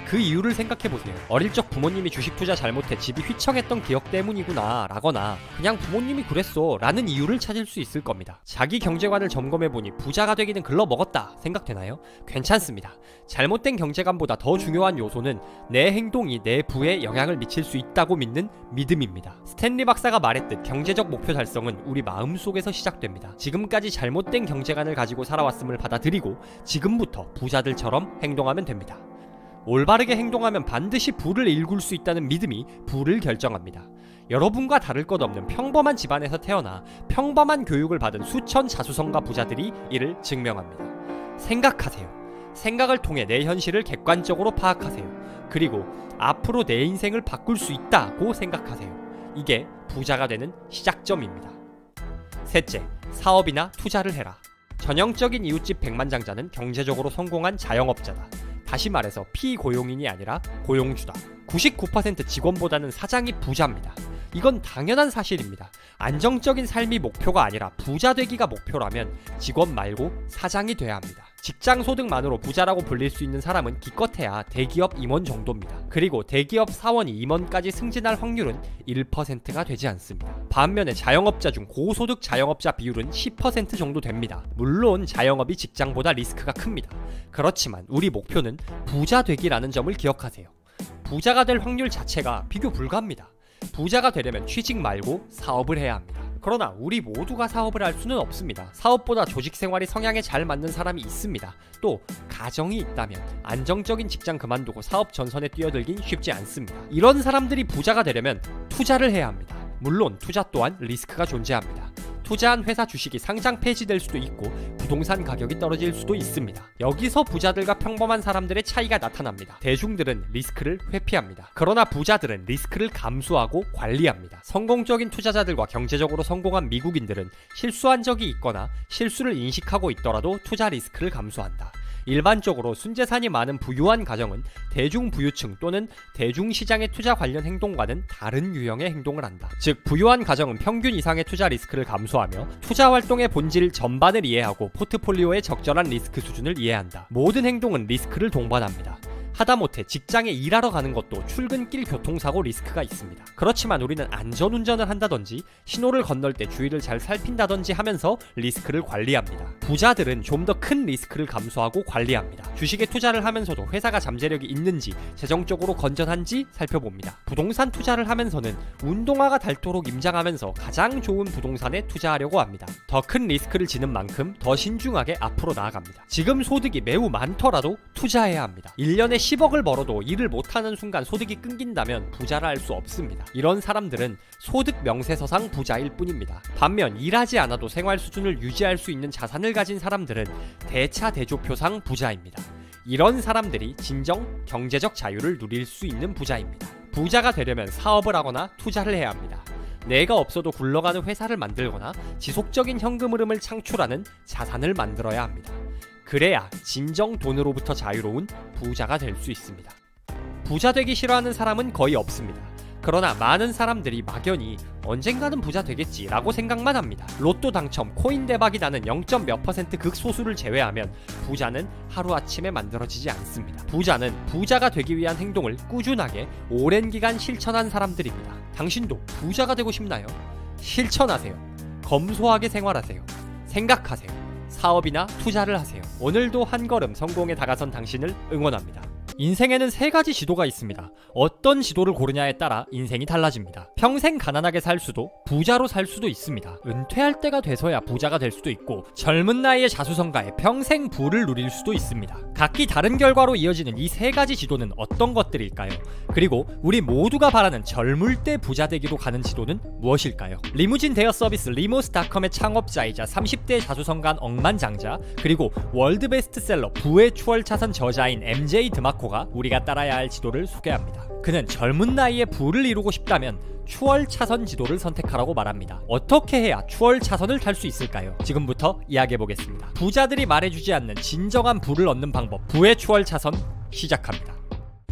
그 이유를 생각해보세요. 어릴 적 부모님이 주식 투자 잘못해 집이 휘청했던 기억 때문이구나 라거나 그냥 부모님이 그랬어 라는 이유를 찾을 수 있을 겁니다. 자기 경제관을 점검해보니 부자가 되기는 글러먹었다 생각되나요? 괜찮습니다. 잘못된 경제관보다 더 중요한 요소는 내 행동이 내 부에 영향을 미칠 수 있다고 믿는 믿음입니다. 스탠리 박사가 말했듯 경제적 목표 달성은 우리 마음속에서 시작됩니다. 지금까지 잘못된 경제관을 가지고 살아왔음을 받아들이고 지금부터 부자들처럼 행동하면 됩니다. 올바르게 행동하면 반드시 부를 일굴 수 있다는 믿음이 부를 결정합니다. 여러분과 다를 것 없는 평범한 집안에서 태어나 평범한 교육을 받은 수천 자수성가 부자들이 이를 증명합니다. 생각하세요. 생각을 통해 내 현실을 객관적으로 파악하세요. 그리고 앞으로 내 인생을 바꿀 수 있다고 생각하세요. 이게 부자가 되는 시작점입니다. 셋째, 사업이나 투자를 해라. 전형적인 이웃집 백만장자는 경제적으로 성공한 자영업자다. 다시 말해서 피고용인이 아니라 고용주다. 99% 직원보다는 사장이 부자입니다. 이건 당연한 사실입니다. 안정적인 삶이 목표가 아니라 부자 되기가 목표라면 직원 말고 사장이 돼야 합니다. 직장 소득만으로 부자라고 불릴 수 있는 사람은 기껏해야 대기업 임원 정도입니다. 그리고 대기업 사원이 임원까지 승진할 확률은 1%가 되지 않습니다. 반면에 자영업자 중 고소득 자영업자 비율은 10% 정도 됩니다. 물론 자영업이 직장보다 리스크가 큽니다. 그렇지만 우리 목표는 부자 되기라는 점을 기억하세요. 부자가 될 확률 자체가 비교 불가합니다. 부자가 되려면 취직 말고 사업을 해야 합니다. 그러나 우리 모두가 사업을 할 수는 없습니다. 사업보다 조직생활이 성향에 잘 맞는 사람이 있습니다. 또 가정이 있다면 안정적인 직장 그만두고 사업 전선에 뛰어들긴 쉽지 않습니다. 이런 사람들이 부자가 되려면 투자를 해야 합니다. 물론 투자 또한 리스크가 존재합니다. 투자한 회사 주식이 상장 폐지될 수도 있고 부동산 가격이 떨어질 수도 있습니다. 여기서 부자들과 평범한 사람들의 차이가 나타납니다. 대중들은 리스크를 회피합니다. 그러나 부자들은 리스크를 감수하고 관리합니다. 성공적인 투자자들과 경제적으로 성공한 미국인들은 실수한 적이 있거나 실수를 인식하고 있더라도 투자 리스크를 감수한다. 일반적으로 순재산이 많은 부유한 가정은 대중부유층 또는 대중시장의 투자 관련 행동과는 다른 유형의 행동을 한다. 즉 부유한 가정은 평균 이상의 투자 리스크를 감수하며 투자 활동의 본질 전반을 이해하고 포트폴리오의 적절한 리스크 수준을 이해한다. 모든 행동은 리스크를 동반합니다. 하다못해 직장에 일하러 가는 것도 출근길 교통사고 리스크가 있습니다. 그렇지만 우리는 안전운전을 한다든지 신호를 건널 때 주의를 잘 살핀다든지 하면서 리스크를 관리합니다. 부자들은 좀 더 큰 리스크를 감수하고 관리합니다. 주식에 투자를 하면서도 회사가 잠재력이 있는지 재정적으로 건전한지 살펴봅니다. 부동산 투자를 하면서는 운동화가 닳도록 임장하면서 가장 좋은 부동산에 투자하려고 합니다. 더 큰 리스크를 지는 만큼 더 신중하게 앞으로 나아갑니다. 지금 소득이 매우 많더라도 투자해야 합니다. 1년에 10억을 벌어도 일을 못하는 순간 소득이 끊긴다면 부자라 할 수 없습니다. 이런 사람들은 소득 명세서상 부자일 뿐입니다. 반면 일하지 않아도 생활 수준을 유지할 수 있는 자산을 가진 사람들은 대차대조표상 부자입니다. 이런 사람들이 진정 경제적 자유를 누릴 수 있는 부자입니다. 부자가 되려면 사업을 하거나 투자를 해야 합니다. 내가 없어도 굴러가는 회사를 만들거나 지속적인 현금 흐름을 창출하는 자산을 만들어야 합니다. 그래야 진정 돈으로부터 자유로운 부자가 될 수 있습니다. 부자 되기 싫어하는 사람은 거의 없습니다. 그러나 많은 사람들이 막연히 언젠가는 부자 되겠지라고 생각만 합니다. 로또 당첨, 코인 대박이 나는 0.몇% 극소수를 제외하면 부자는 하루아침에 만들어지지 않습니다. 부자는 부자가 되기 위한 행동을 꾸준하게 오랜 기간 실천한 사람들입니다. 당신도 부자가 되고 싶나요? 실천하세요. 검소하게 생활하세요. 생각하세요. 사업이나 투자를 하세요. 오늘도 한 걸음 성공에 다가선 당신을 응원합니다. 인생에는 3가지 지도가 있습니다. 어떤 지도를 고르냐에 따라 인생이 달라집니다. 평생 가난하게 살 수도 부자로 살 수도 있습니다. 은퇴할 때가 돼서야 부자가 될 수도 있고 젊은 나이에 자수성가해 평생 부를 누릴 수도 있습니다. 각기 다른 결과로 이어지는 이 3가지 지도는 어떤 것들일까요? 그리고 우리 모두가 바라는 젊을 때 부자 되기로 가는 지도는 무엇일까요? 리무진 대여 서비스 리모스닷컴의 창업자이자 30대 자수성가한 억만장자 그리고 월드 베스트셀러 부의 추월차선 저자인 MJ 드마코가 우리가 따라야 할 지도를 소개합니다. 그는 젊은 나이에 부를 이루고 싶다면 추월차선 지도를 선택하라고 말합니다. 어떻게 해야 추월차선을 탈 수 있을까요? 지금부터 이야기해보겠습니다. 부자들이 말해주지 않는 진정한 부를 얻는 방법, 부의 추월차선 시작합니다.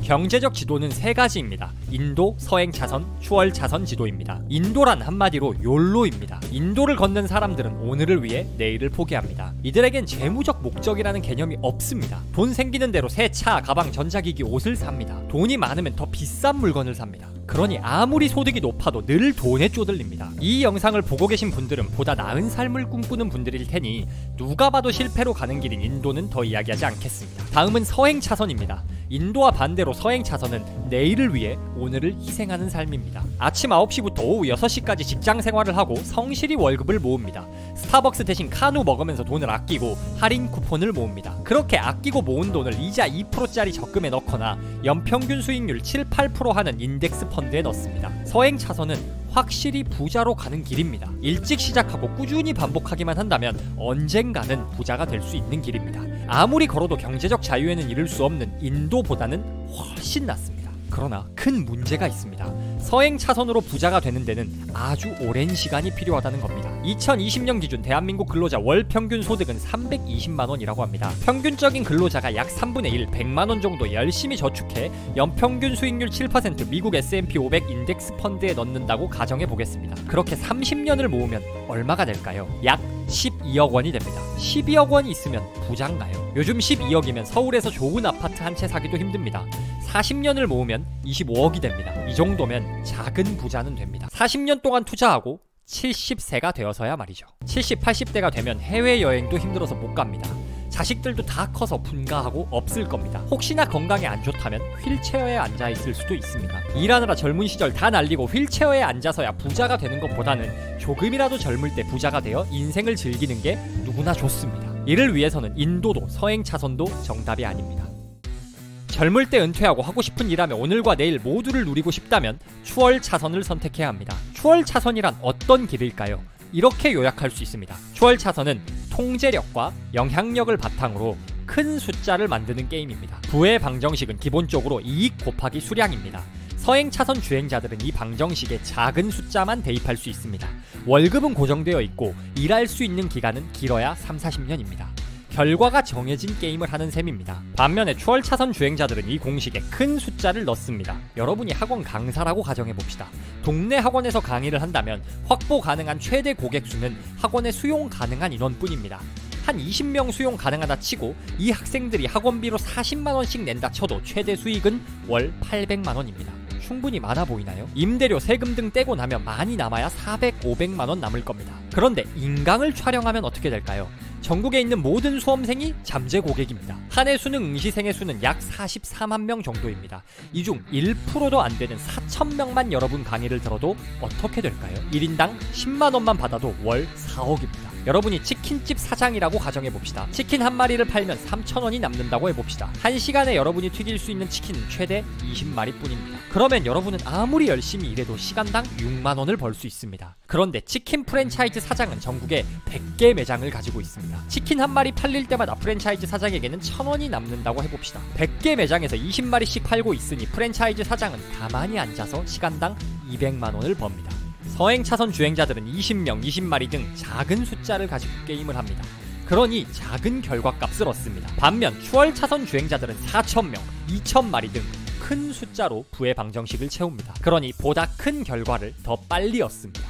경제적 지도는 3가지입니다. 인도, 서행차선, 추월차선 지도입니다. 인도란 한마디로 욜로입니다. 인도를 걷는 사람들은 오늘을 위해 내일을 포기합니다. 이들에겐 재무적 목적이라는 개념이 없습니다. 돈 생기는 대로 새 차, 가방, 전자기기, 옷을 삽니다. 돈이 많으면 더 비싼 물건을 삽니다. 그러니 아무리 소득이 높아도 늘 돈에 쪼들립니다. 이 영상을 보고 계신 분들은 보다 나은 삶을 꿈꾸는 분들일 테니 누가 봐도 실패로 가는 길인 인도는 더 이야기하지 않겠습니다. 다음은 서행차선입니다. 인도와 반대로 서행차선은 내일을 위해 오늘을 희생하는 삶입니다. 아침 9시부터 오후 6시까지 직장 생활을 하고 성실히 월급을 모읍니다. 스타벅스 대신 카누 먹으면서 돈을 아끼고 할인 쿠폰을 모읍니다. 그렇게 아끼고 모은 돈을 이자 2%짜리 적금에 넣거나 연평균 수익률 7-8% 하는 인덱스 펀드에 넣습니다. 서행차선은 확실히 부자로 가는 길입니다. 일찍 시작하고 꾸준히 반복하기만 한다면 언젠가는 부자가 될 수 있는 길입니다. 아무리 걸어도 경제적 자유에는 이를 수 없는 인도보다는 훨씬 낫습니다. 그러나 큰 문제가 있습니다. 서행차선으로 부자가 되는 데는 아주 오랜 시간이 필요하다는 겁니다. 2020년 기준 대한민국 근로자 월 평균 소득은 320만원이라고 합니다. 평균적인 근로자가 약 3분의 1, 100만원 정도 열심히 저축해 연평균 수익률 7% 미국 S&P 500 인덱스 펀드에 넣는다고 가정해보겠습니다. 그렇게 30년을 모으면 얼마가 될까요? 약 12억 원이 됩니다. 12억 원이 있으면 부자인가요? 요즘 12억이면 서울에서 좋은 아파트 한 채 사기도 힘듭니다. 40년을 모으면 25억이 됩니다. 이 정도면 작은 부자는 됩니다. 40년 동안 투자하고 70세가 되어서야 말이죠. 70, 80대가 되면 해외여행도 힘들어서 못 갑니다. 자식들도 다 커서 분가하고 없을 겁니다. 혹시나 건강에 안 좋다면 휠체어에 앉아있을 수도 있습니다. 일하느라 젊은 시절 다 날리고 휠체어에 앉아서야 부자가 되는 것보다는 조금이라도 젊을 때 부자가 되어 인생을 즐기는 게 누구나 좋습니다. 이를 위해서는 인도도 서행차선도 정답이 아닙니다. 젊을 때 은퇴하고 하고 싶은 일하며 오늘과 내일 모두를 누리고 싶다면 추월차선을 선택해야 합니다. 추월차선이란 어떤 길일까요? 이렇게 요약할 수 있습니다. 추월차선은 통제력과 영향력을 바탕으로 큰 숫자를 만드는 게임입니다. 부의 방정식은 기본적으로 이익 곱하기 수량입니다. 서행차선 주행자들은 이 방정식에 작은 숫자만 대입할 수 있습니다. 월급은 고정되어 있고 일할 수 있는 기간은 길어야 30-40년입니다. 결과가 정해진 게임을 하는 셈입니다. 반면에 추월차선 주행자들은 이 공식에 큰 숫자를 넣습니다. 여러분이 학원 강사라고 가정해봅시다. 동네 학원에서 강의를 한다면 확보 가능한 최대 고객 수는 학원에 수용 가능한 인원뿐입니다. 한 20명 수용 가능하다 치고 이 학생들이 학원비로 40만원씩 낸다 쳐도 최대 수익은 월 800만원입니다. 충분히 많아 보이나요? 임대료, 세금 등 떼고 나면 많이 남아야 400, 500만원 남을 겁니다. 그런데 인강을 촬영하면 어떻게 될까요? 전국에 있는 모든 수험생이 잠재 고객입니다. 한 해 수능 응시생의 수는 약 44만 명 정도입니다. 이 중 1%도 안 되는 4,000명만 여러분 강의를 들어도 어떻게 될까요? 1인당 10만원만 받아도 월 4억입니다. 여러분이 치킨집 사장이라고 가정해봅시다. 치킨 한 마리를 팔면 3,000원이 남는다고 해봅시다. 한 시간에 여러분이 튀길 수 있는 치킨은 최대 20마리 뿐입니다. 그러면 여러분은 아무리 열심히 일해도 시간당 6만원을 벌 수 있습니다. 그런데 치킨 프랜차이즈 사장은 전국에 100개 매장을 가지고 있습니다. 치킨 한 마리 팔릴 때마다 프랜차이즈 사장에게는 1,000원이 남는다고 해봅시다. 100개 매장에서 20마리씩 팔고 있으니 프랜차이즈 사장은 가만히 앉아서 시간당 200만원을 법니다. 서행차선 주행자들은 20명, 20마리 등 작은 숫자를 가지고 게임을 합니다. 그러니 작은 결과값을 얻습니다. 반면 추월차선 주행자들은 4,000명, 2,000마리 등 큰 숫자로 부의 방정식을 채웁니다. 그러니 보다 큰 결과를 더 빨리 얻습니다.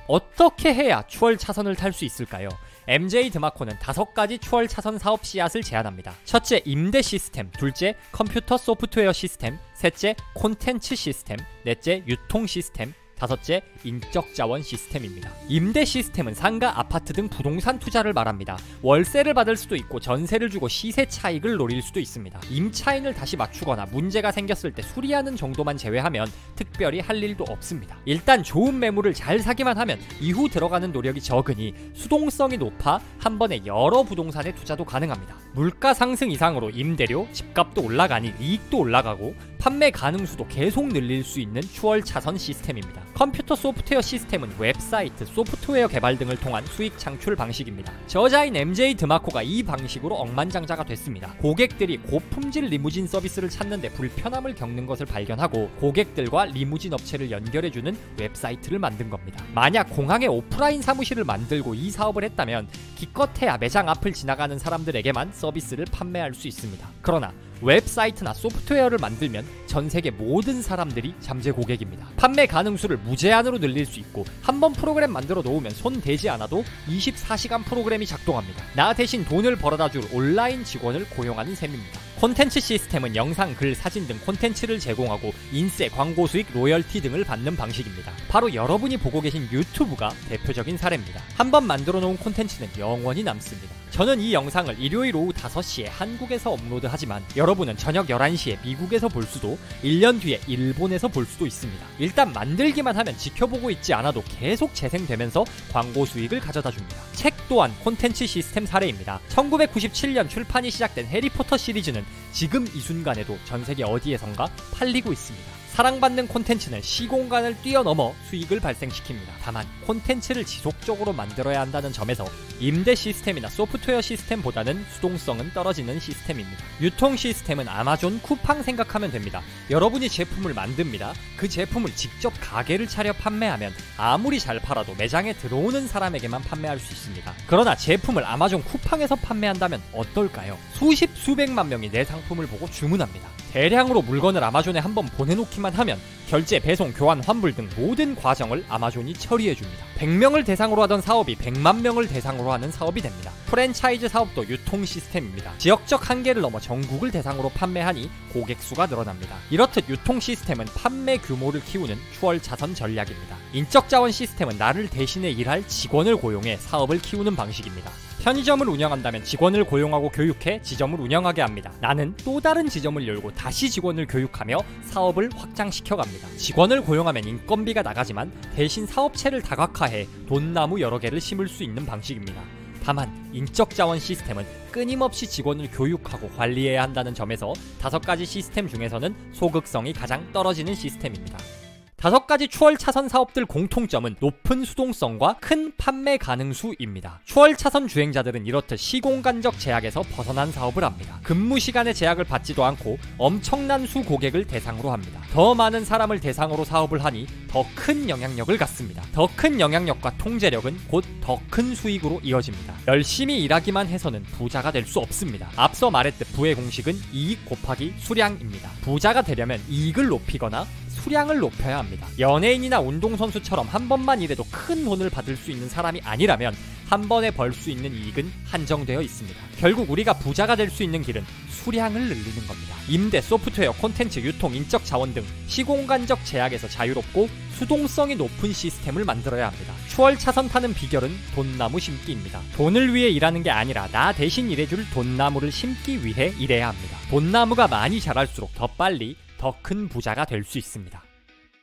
어떻게 해야 추월차선을 탈 수 있을까요? MJ 드마코는 5가지 추월차선 사업 씨앗을 제안합니다. 첫째, 임대 시스템. 둘째, 컴퓨터 소프트웨어 시스템. 셋째, 콘텐츠 시스템. 넷째, 유통 시스템. 다섯째, 인적 자원 시스템입니다. 임대 시스템은 상가, 아파트 등 부동산 투자를 말합니다. 월세를 받을 수도 있고 전세를 주고 시세 차익을 노릴 수도 있습니다. 임차인을 다시 맞추거나 문제가 생겼을 때 수리하는 정도만 제외하면 특별히 할 일도 없습니다. 일단 좋은 매물을 잘 사기만 하면 이후 들어가는 노력이 적으니 수동성이 높아 한 번에 여러 부동산에 투자도 가능합니다. 물가 상승 이상으로 임대료, 집값도 올라가니 이익도 올라가고 판매 가능수도 계속 늘릴 수 있는 추월차선 시스템입니다. 컴퓨터 소프트웨어 시스템은 웹사이트, 소프트웨어 개발 등을 통한 수익 창출 방식입니다. 저자인 MJ 드마코가 이 방식으로 억만장자가 됐습니다. 고객들이 고품질 리무진 서비스를 찾는데 불편함을 겪는 것을 발견하고 고객들과 리무진 업체를 연결해주는 웹사이트를 만든 겁니다. 만약 공항에 오프라인 사무실을 만들고 이 사업을 했다면 기껏해야 매장 앞을 지나가는 사람들에게만 서비스를 판매할 수 있습니다. 그러나 웹사이트나 소프트웨어를 만들면 전 세계 모든 사람들이 잠재 고객입니다. 판매 가능수를 무제한으로 늘릴 수 있고 한번 프로그램 만들어 놓으면 손 대지 않아도 24시간 프로그램이 작동합니다. 나 대신 돈을 벌어다 줄 온라인 직원을 고용하는 셈입니다. 콘텐츠 시스템은 영상, 글, 사진 등 콘텐츠를 제공하고 인세, 광고 수익, 로열티 등을 받는 방식입니다. 바로 여러분이 보고 계신 유튜브가 대표적인 사례입니다. 한번 만들어 놓은 콘텐츠는 영원히 남습니다. 저는 이 영상을 일요일 오후 5시에 한국에서 업로드하지만 여러분은 저녁 11시에 미국에서 볼 수도 1년 뒤에 일본에서 볼 수도 있습니다. 일단 만들기만 하면 지켜보고 있지 않아도 계속 재생되면서 광고 수익을 가져다 줍니다. 책 또한 콘텐츠 시스템 사례입니다. 1997년 출판이 시작된 해리포터 시리즈는 지금 이 순간에도 전세계 어디에선가 팔리고 있습니다. 사랑받는 콘텐츠는 시공간을 뛰어넘어 수익을 발생시킵니다. 다만 콘텐츠를 지속적으로 만들어야 한다는 점에서 임대 시스템이나 소프트웨어 시스템보다는 수동성은 떨어지는 시스템입니다. 유통 시스템은 아마존 쿠팡 생각하면 됩니다. 여러분이 제품을 만듭니다. 그 제품을 직접 가게를 차려 판매하면 아무리 잘 팔아도 매장에 들어오는 사람에게만 판매할 수 있습니다. 그러나 제품을 아마존 쿠팡에서 판매한다면 어떨까요? 수십, 수백만 명이 내 상품을 보고 주문합니다. 대량으로 물건을 아마존에 한번 보내놓기만 하면 결제, 배송, 교환, 환불 등 모든 과정을 아마존이 처리해줍니다. 100명을 대상으로 하던 사업이 100만 명을 대상으로 하는 사업이 됩니다. 프랜차이즈 사업도 유통 시스템입니다. 지역적 한계를 넘어 전국을 대상으로 판매하니 고객 수가 늘어납니다. 이렇듯 유통 시스템은 판매 규모를 키우는 추월차선 전략입니다. 인적 자원 시스템은 나를 대신해 일할 직원을 고용해 사업을 키우는 방식입니다. 편의점을 운영한다면 직원을 고용하고 교육해 지점을 운영하게 합니다. 나는 또 다른 지점을 열고 다시 직원을 교육하며 사업을 확장시켜갑니다. 직원을 고용하면 인건비가 나가지만 대신 사업체를 다각화해 돈나무 여러 개를 심을 수 있는 방식입니다. 다만 인적 자원 시스템은 끊임없이 직원을 교육하고 관리해야 한다는 점에서 5가지 시스템 중에서는 소극성이 가장 떨어지는 시스템입니다. 5가지 추월 차선 사업들 공통점은 높은 수동성과 큰 판매 가능수입니다. 추월 차선 주행자들은 이렇듯 시공간적 제약에서 벗어난 사업을 합니다. 근무 시간의 제약을 받지도 않고 엄청난 수 고객을 대상으로 합니다. 더 많은 사람을 대상으로 사업을 하니 더 큰 영향력을 갖습니다. 더 큰 영향력과 통제력은 곧 더 큰 수익으로 이어집니다. 열심히 일하기만 해서는 부자가 될 수 없습니다. 앞서 말했듯 부의 공식은 이익 곱하기 수량입니다. 부자가 되려면 이익을 높이거나 수량을 높여야 합니다. 연예인이나 운동선수처럼 한 번만 일해도 큰 돈을 받을 수 있는 사람이 아니라면 한 번에 벌 수 있는 이익은 한정되어 있습니다. 결국 우리가 부자가 될 수 있는 길은 수량을 늘리는 겁니다. 임대, 소프트웨어, 콘텐츠, 유통, 인적 자원 등 시공간적 제약에서 자유롭고 수동성이 높은 시스템을 만들어야 합니다. 추월 차선 타는 비결은 돈나무 심기입니다. 돈을 위해 일하는 게 아니라 나 대신 일해줄 돈나무를 심기 위해 일해야 합니다. 돈나무가 많이 자랄수록 더 빨리 더 큰 부자가 될 수 있습니다.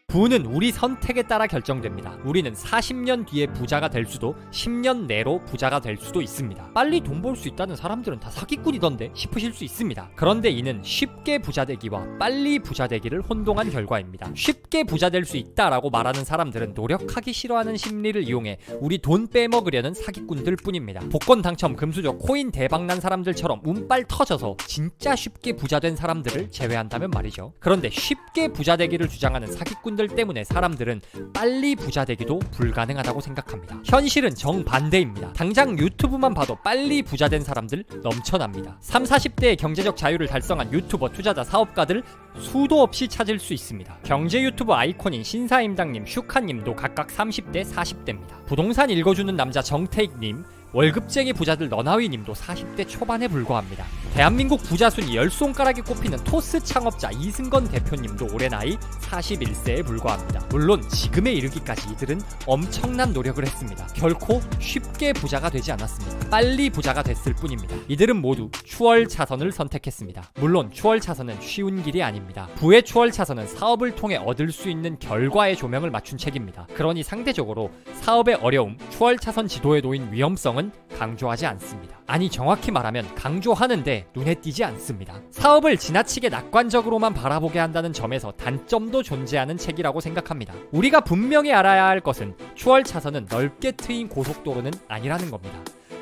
부는 우리 선택에 따라 결정됩니다. 우리는 40년 뒤에 부자가 될 수도 10년 내로 부자가 될 수도 있습니다. 빨리 돈 벌 수 있다는 사람들은 다 사기꾼이던데 싶으실 수 있습니다. 그런데 이는 쉽게 부자 되기와 빨리 부자 되기를 혼동한 결과입니다. 쉽게 부자 될 수 있다라고 말하는 사람들은 노력하기 싫어하는 심리를 이용해 우리 돈 빼먹으려는 사기꾼들 뿐입니다. 복권 당첨, 금수저, 코인 대박난 사람들처럼 운빨 터져서 진짜 쉽게 부자 된 사람들을 제외한다면 말이죠. 그런데 쉽게 부자 되기를 주장하는 사기꾼들 때문에 사람들은 빨리 부자 되기도 불가능하다고 생각합니다. 현실은 정반대입니다. 당장 유튜브만 봐도 빨리 부자 된 사람들 넘쳐납니다. 30, 40대의 경제적 자유를 달성한 유튜버, 투자자, 사업가들 수도 없이 찾을 수 있습니다. 경제 유튜브 아이콘인 신사임당님, 슈카님도 각각 30대, 40대입니다. 부동산 읽어주는 남자 정태익님, 월급쟁이 부자들 너나위님도 40대 초반에 불과합니다. 대한민국 부자 순위 10손가락에 꼽히는 토스 창업자 이승건 대표님도 올해 나이 41세에 불과합니다. 물론 지금에 이르기까지 이들은 엄청난 노력을 했습니다. 결코 쉽게 부자가 되지 않았습니다. 빨리 부자가 됐을 뿐입니다. 이들은 모두 추월 차선을 선택했습니다. 물론 추월 차선은 쉬운 길이 아닙니다. 부의 추월 차선은 사업을 통해 얻을 수 있는 결과의 조명을 맞춘 책입니다. 그러니 상대적으로 사업의 어려움, 추월 차선 지도에 놓인 위험성은 강조하지 않습니다. 아니, 정확히 말하면 강조하는데 눈에 띄지 않습니다. 사업을 지나치게 낙관적으로만 바라보게 한다는 점에서 단점도 존재하는 책이라고 생각합니다. 우리가 분명히 알아야 할 것은 추월 차선은 넓게 트인 고속도로는 아니라는 겁니다.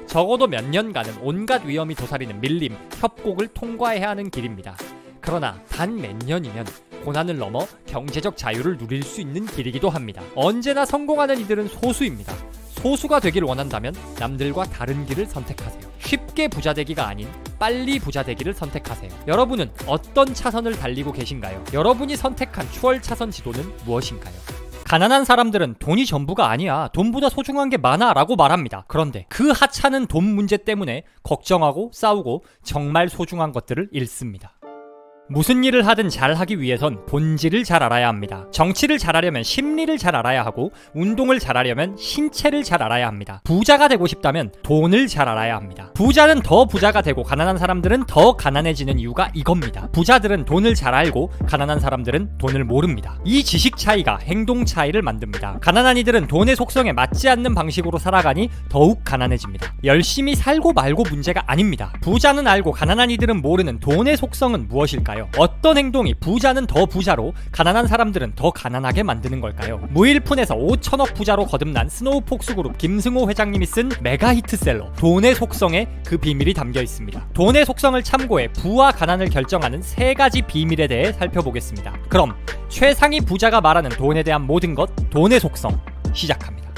적어도 몇 년간은 온갖 위험이 도사리는 밀림, 협곡을 통과해야 하는 길입니다. 그러나 단 몇 년이면 고난을 넘어 경제적 자유를 누릴 수 있는 길이기도 합니다. 언제나 성공하는 이들은 소수입니다. 소수가 되길 원한다면 남들과 다른 길을 선택하세요. 쉽게 부자 되기가 아닌 빨리 부자 되기를 선택하세요. 여러분은 어떤 차선을 달리고 계신가요? 여러분이 선택한 추월 차선 지도는 무엇인가요? 가난한 사람들은 돈이 전부가 아니야, 돈보다 소중한 게 많아 라고 말합니다. 그런데 그 하찮은 돈 문제 때문에 걱정하고 싸우고 정말 소중한 것들을 잃습니다. 무슨 일을 하든 잘하기 위해선 본질을 잘 알아야 합니다. 정치를 잘하려면 심리를 잘 알아야 하고, 운동을 잘하려면 신체를 잘 알아야 합니다. 부자가 되고 싶다면 돈을 잘 알아야 합니다. 부자는 더 부자가 되고 가난한 사람들은 더 가난해지는 이유가 이겁니다. 부자들은 돈을 잘 알고 가난한 사람들은 돈을 모릅니다. 이 지식 차이가 행동 차이를 만듭니다. 가난한 이들은 돈의 속성에 맞지 않는 방식으로 살아가니 더욱 가난해집니다. 열심히 살고 말고 문제가 아닙니다. 부자는 알고 가난한 이들은 모르는 돈의 속성은 무엇일까요? 어떤 행동이 부자는 더 부자로 가난한 사람들은 더 가난하게 만드는 걸까요? 무일푼에서 5천억 부자로 거듭난 스노우폭스 그룹 김승호 회장님이 쓴 메가 히트셀러 돈의 속성에 그 비밀이 담겨 있습니다. 돈의 속성을 참고해 부와 가난을 결정하는 3가지 비밀에 대해 살펴보겠습니다. 그럼 최상위 부자가 말하는 돈에 대한 모든 것, 돈의 속성 시작합니다.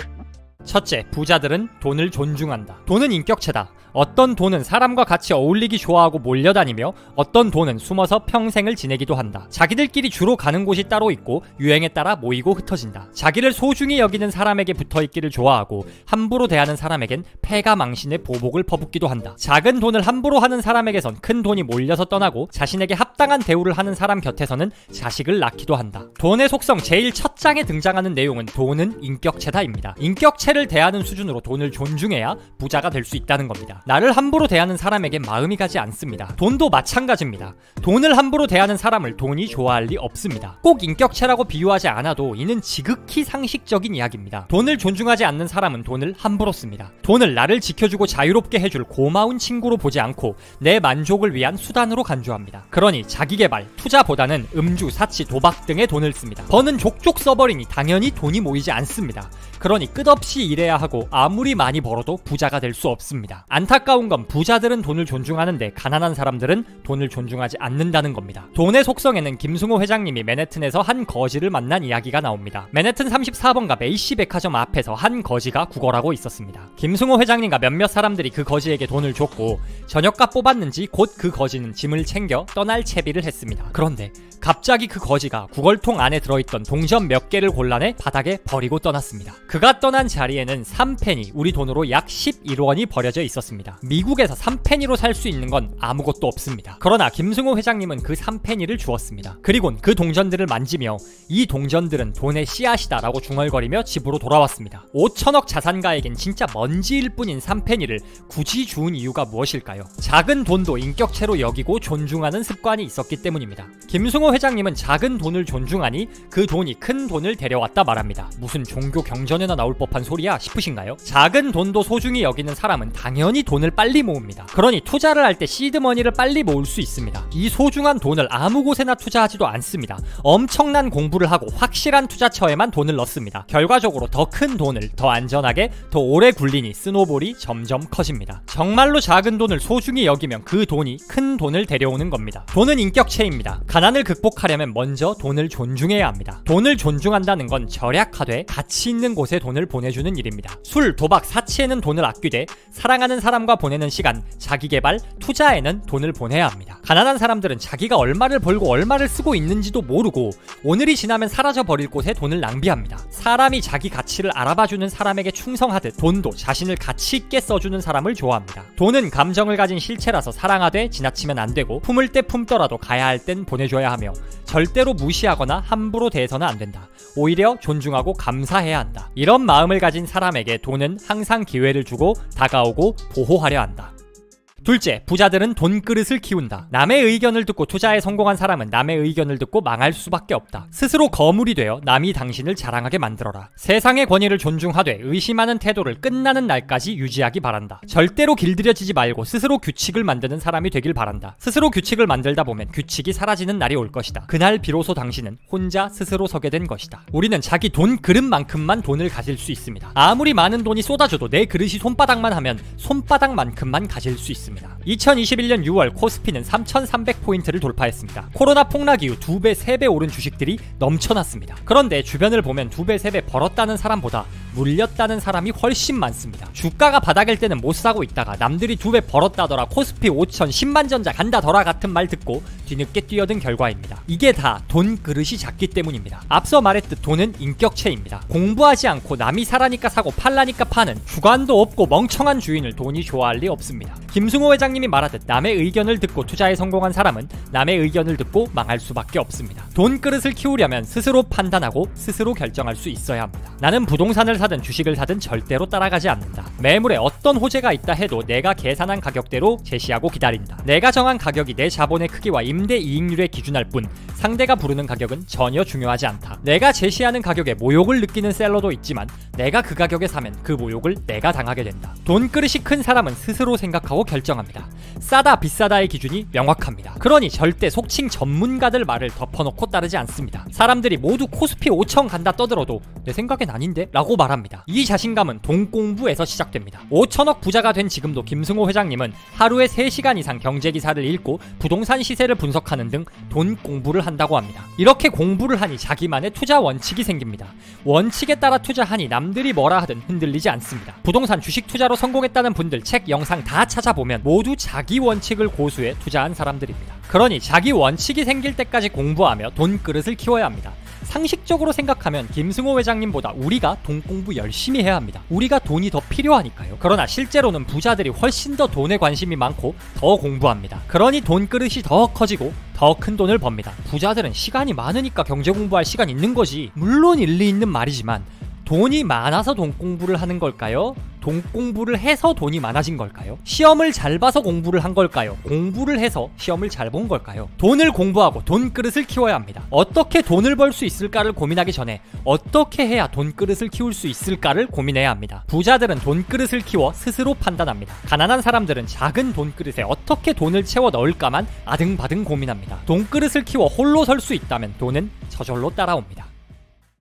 첫째, 부자들은 돈을 존중한다. 돈은 인격체다. 어떤 돈은 사람과 같이 어울리기 좋아하고 몰려다니며 어떤 돈은 숨어서 평생을 지내기도 한다. 자기들끼리 주로 가는 곳이 따로 있고 유행에 따라 모이고 흩어진다. 자기를 소중히 여기는 사람에게 붙어있기를 좋아하고 함부로 대하는 사람에겐 패가 망신의 보복을 퍼붓기도 한다. 작은 돈을 함부로 하는 사람에게선 큰 돈이 몰려서 떠나고 자신에게 합당한 대우를 하는 사람 곁에서는 자식을 낳기도 한다. 돈의 속성 제일 첫 장에 등장하는 내용은 돈은 인격체다입니다. 인격체를 대하는 수준으로 돈을 존중해야 부자가 될 수 있다는 겁니다. 없습니다. 나를 함부로 대하는 사람에게 마음이 가지 않습니다. 돈도 마찬가지입니다. 돈을 함부로 대하는 사람을 돈이 좋아할 리 없습니다. 꼭 인격체라고 비유하지 않아도 이는 지극히 상식적인 이야기입니다. 돈을 존중하지 않는 사람은 돈을 함부로 씁니다. 돈을 나를 지켜주고 자유롭게 해줄 고마운 친구로 보지 않고 내 만족을 위한 수단으로 간주합니다. 그러니 자기개발, 투자보다는 음주, 사치, 도박 등에 돈을 씁니다. 버는 족족 써버리니 당연히 돈이 모이지 않습니다. 그러니 끝없이 일해야 하고 아무리 많이 벌어도 부자가 될 수 없습니다. 안타까운 건 부자들은 돈을 존중하는데 가난한 사람들은 돈을 존중하지 않는다는 겁니다. 돈의 속성에는 김승호 회장님이 맨해튼에서 한 거지를 만난 이야기가 나옵니다. 맨해튼 34번가 메이시 백화점 앞에서 한 거지가 구걸하고 있었습니다. 김승호 회장님과 몇몇 사람들이 그 거지에게 돈을 줬고 저녁값 뽑았는지 곧 그 거지는 짐을 챙겨 떠날 채비를 했습니다. 그런데 갑자기 그 거지가 구걸통 안에 들어있던 동전 몇 개를 곤란해 바닥에 버리고 떠났습니다. 그가 떠난 자리에는 3페니, 우리 돈으로 약 11원이 버려져 있었습니다. 미국에서 3페니로 살 수 있는 건 아무것도 없습니다. 그러나 김승호 회장님은 그 3페니를 주었습니다. 그리곤 그 동전들을 만지며 이 동전들은 돈의 씨앗이다 라고 중얼거리며 집으로 돌아왔습니다. 5천억 자산가에겐 진짜 먼지일 뿐인 3페니를 굳이 주운 이유가 무엇일까요? 작은 돈도 인격체로 여기고 존중하는 습관이 있었기 때문입니다. 김승호 회장님은 작은 돈을 존중하니 그 돈이 큰 돈을 데려왔다 말합니다. 무슨 종교 경전에나 나올 법한 소리야 싶으신가요? 작은 돈도 소중히 여기는 사람은 당연히 돈을 빨리 모읍니다. 그러니 투자를 할 때 시드머니를 빨리 모을 수 있습니다. 이 소중한 돈을 아무 곳에나 투자하지도 않습니다. 엄청난 공부를 하고 확실한 투자처에만 돈을 넣습니다. 결과적으로 더 큰 돈을 더 안전하게 더 오래 굴리니 스노볼이 점점 커집니다. 정말로 작은 돈을 소중히 여기면 그 돈이 큰 돈을 데려오는 겁니다. 돈은 인격체입니다. 가난을 극복하려면 먼저 돈을 존중해야 합니다. 돈을 존중한다는 건 절약하되 가치 있는 곳에 돈을 보내주는 일입니다. 술, 도박, 사치에는 돈을 아끼되 사랑하는 사람과 보내는 시간, 자기개발, 투자에는 돈을 보내야 합니다. 가난한 사람들은 자기가 얼마를 벌고 얼마를 쓰고 있는지도 모르고 오늘이 지나면 사라져버릴 곳에 돈을 낭비합니다. 사람이 자기 가치를 알아봐주는 사람에게 충성하듯 돈도 자신을 가치 있게 써주는 사람을 좋아합니다. 돈은 감정을 가진 실체라서 사랑하되 지나치면 안 되고 품을 때 품더라도 가야 할 땐 보내줘야 하며 절대로 무시하거나 함부로 대해서는 안 된다. 오히려 존중하고 감사해야 한다. 이런 마음을 가진 사람에게 돈은 항상 기회를 주고 다가오고 보호하려 한다. 둘째, 부자들은 돈그릇을 키운다. 남의 의견을 듣고 투자에 성공한 사람은 남의 의견을 듣고 망할 수밖에 없다. 스스로 거물이 되어 남이 당신을 자랑하게 만들어라. 세상의 권위를 존중하되 의심하는 태도를 끝나는 날까지 유지하기 바란다. 절대로 길들여지지 말고 스스로 규칙을 만드는 사람이 되길 바란다. 스스로 규칙을 만들다 보면 규칙이 사라지는 날이 올 것이다. 그날 비로소 당신은 혼자 스스로 서게 된 것이다. 우리는 자기 돈 그릇만큼만 돈을 가질 수 있습니다. 아무리 많은 돈이 쏟아져도 내 그릇이 손바닥만 하면 손바닥만큼만 가질 수 있습니다. 2021년 6월 코스피는 3,300포인트를 돌파했습니다. 코로나 폭락 이후 2배, 3배 오른 주식들이 넘쳐났습니다. 그런데 주변을 보면 2배, 3배 벌었다는 사람보다 물렸다는 사람이 훨씬 많습니다. 주가가 바닥일 때는 못 사고 있다가 남들이 2배 벌었다더라, 코스피 5천 10만전자 간다더라 같은 말 듣고 뒤늦게 뛰어든 결과입니다. 이게 다 돈 그릇이 작기 때문입니다. 앞서 말했듯 돈은 인격체입니다. 공부하지 않고 남이 사라니까 사고 팔라니까 파는 주관도 없고 멍청한 주인을 돈이 좋아할 리 없습니다. 김승호 회장님이 말하듯 남의 의견을 듣고 투자에 성공한 사람은 남의 의견을 듣고 망할 수밖에 없습니다. 돈 그릇을 키우려면 스스로 판단하고 스스로 결정할 수 있어야 합니다. 나는 부동산을 사든 주식을 사든 절대로 따라가지 않는다. 매물에 어떤 호재가 있다 해도 내가 계산한 가격대로 제시하고 기다린다. 내가 정한 가격이 내 자본의 크기와 임대 이익률에 기준할 뿐 상대가 부르는 가격은 전혀 중요하지 않다. 내가 제시하는 가격에 모욕을 느끼는 셀러도 있지만 내가 그 가격에 사면 그 모욕을 내가 당하게 된다. 돈 그릇이 큰 사람은 스스로 생각하고 결정합니다. 싸다 비싸다의 기준이 명확합니다. 그러니 절대 속칭 전문가들 말을 덮어놓고 따르지 않습니다. 사람들이 모두 코스피 5천 간다 떠들어도 내 생각엔 아닌데? 라고 말합니다. 이 자신감은 돈 공부에서 시작됩니다. 5천억 부자가 된 지금도 김승호 회장님은 하루에 3시간 이상 경제기사를 읽고 부동산 시세를 분석하는 등 돈 공부를 한다고 합니다. 이렇게 공부를 하니 자기만의 투자 원칙이 생깁니다. 원칙에 따라 투자하니 남들이 뭐라 하든 흔들리지 않습니다. 부동산 주식 투자로 성공했다는 분들 책 영상 다 찾아보면 모두 자기 원칙을 고수해 투자한 사람들입니다. 그러니 자기 원칙이 생길 때까지 공부하며 돈 그릇을 키워야 합니다. 상식적으로 생각하면 김승호 회장님보다 우리가 돈 공부 열심히 해야 합니다. 우리가 돈이 더 필요하니까요. 그러나 실제로는 부자들이 훨씬 더 돈에 관심이 많고 더 공부합니다. 그러니 돈 그릇이 더 커지고 더 큰 돈을 법니다. 부자들은 시간이 많으니까 경제 공부할 시간 있는 거지. 물론 일리 있는 말이지만 돈이 많아서 돈 공부를 하는 걸까요? 돈 공부를 해서 돈이 많아진 걸까요? 시험을 잘 봐서 공부를 한 걸까요? 공부를 해서 시험을 잘 본 걸까요? 돈을 공부하고 돈그릇을 키워야 합니다. 어떻게 돈을 벌 수 있을까를 고민하기 전에 어떻게 해야 돈그릇을 키울 수 있을까를 고민해야 합니다. 부자들은 돈그릇을 키워 스스로 판단합니다. 가난한 사람들은 작은 돈그릇에 어떻게 돈을 채워 넣을까만 아등바등 고민합니다. 돈그릇을 키워 홀로 설 수 있다면 돈은 저절로 따라옵니다.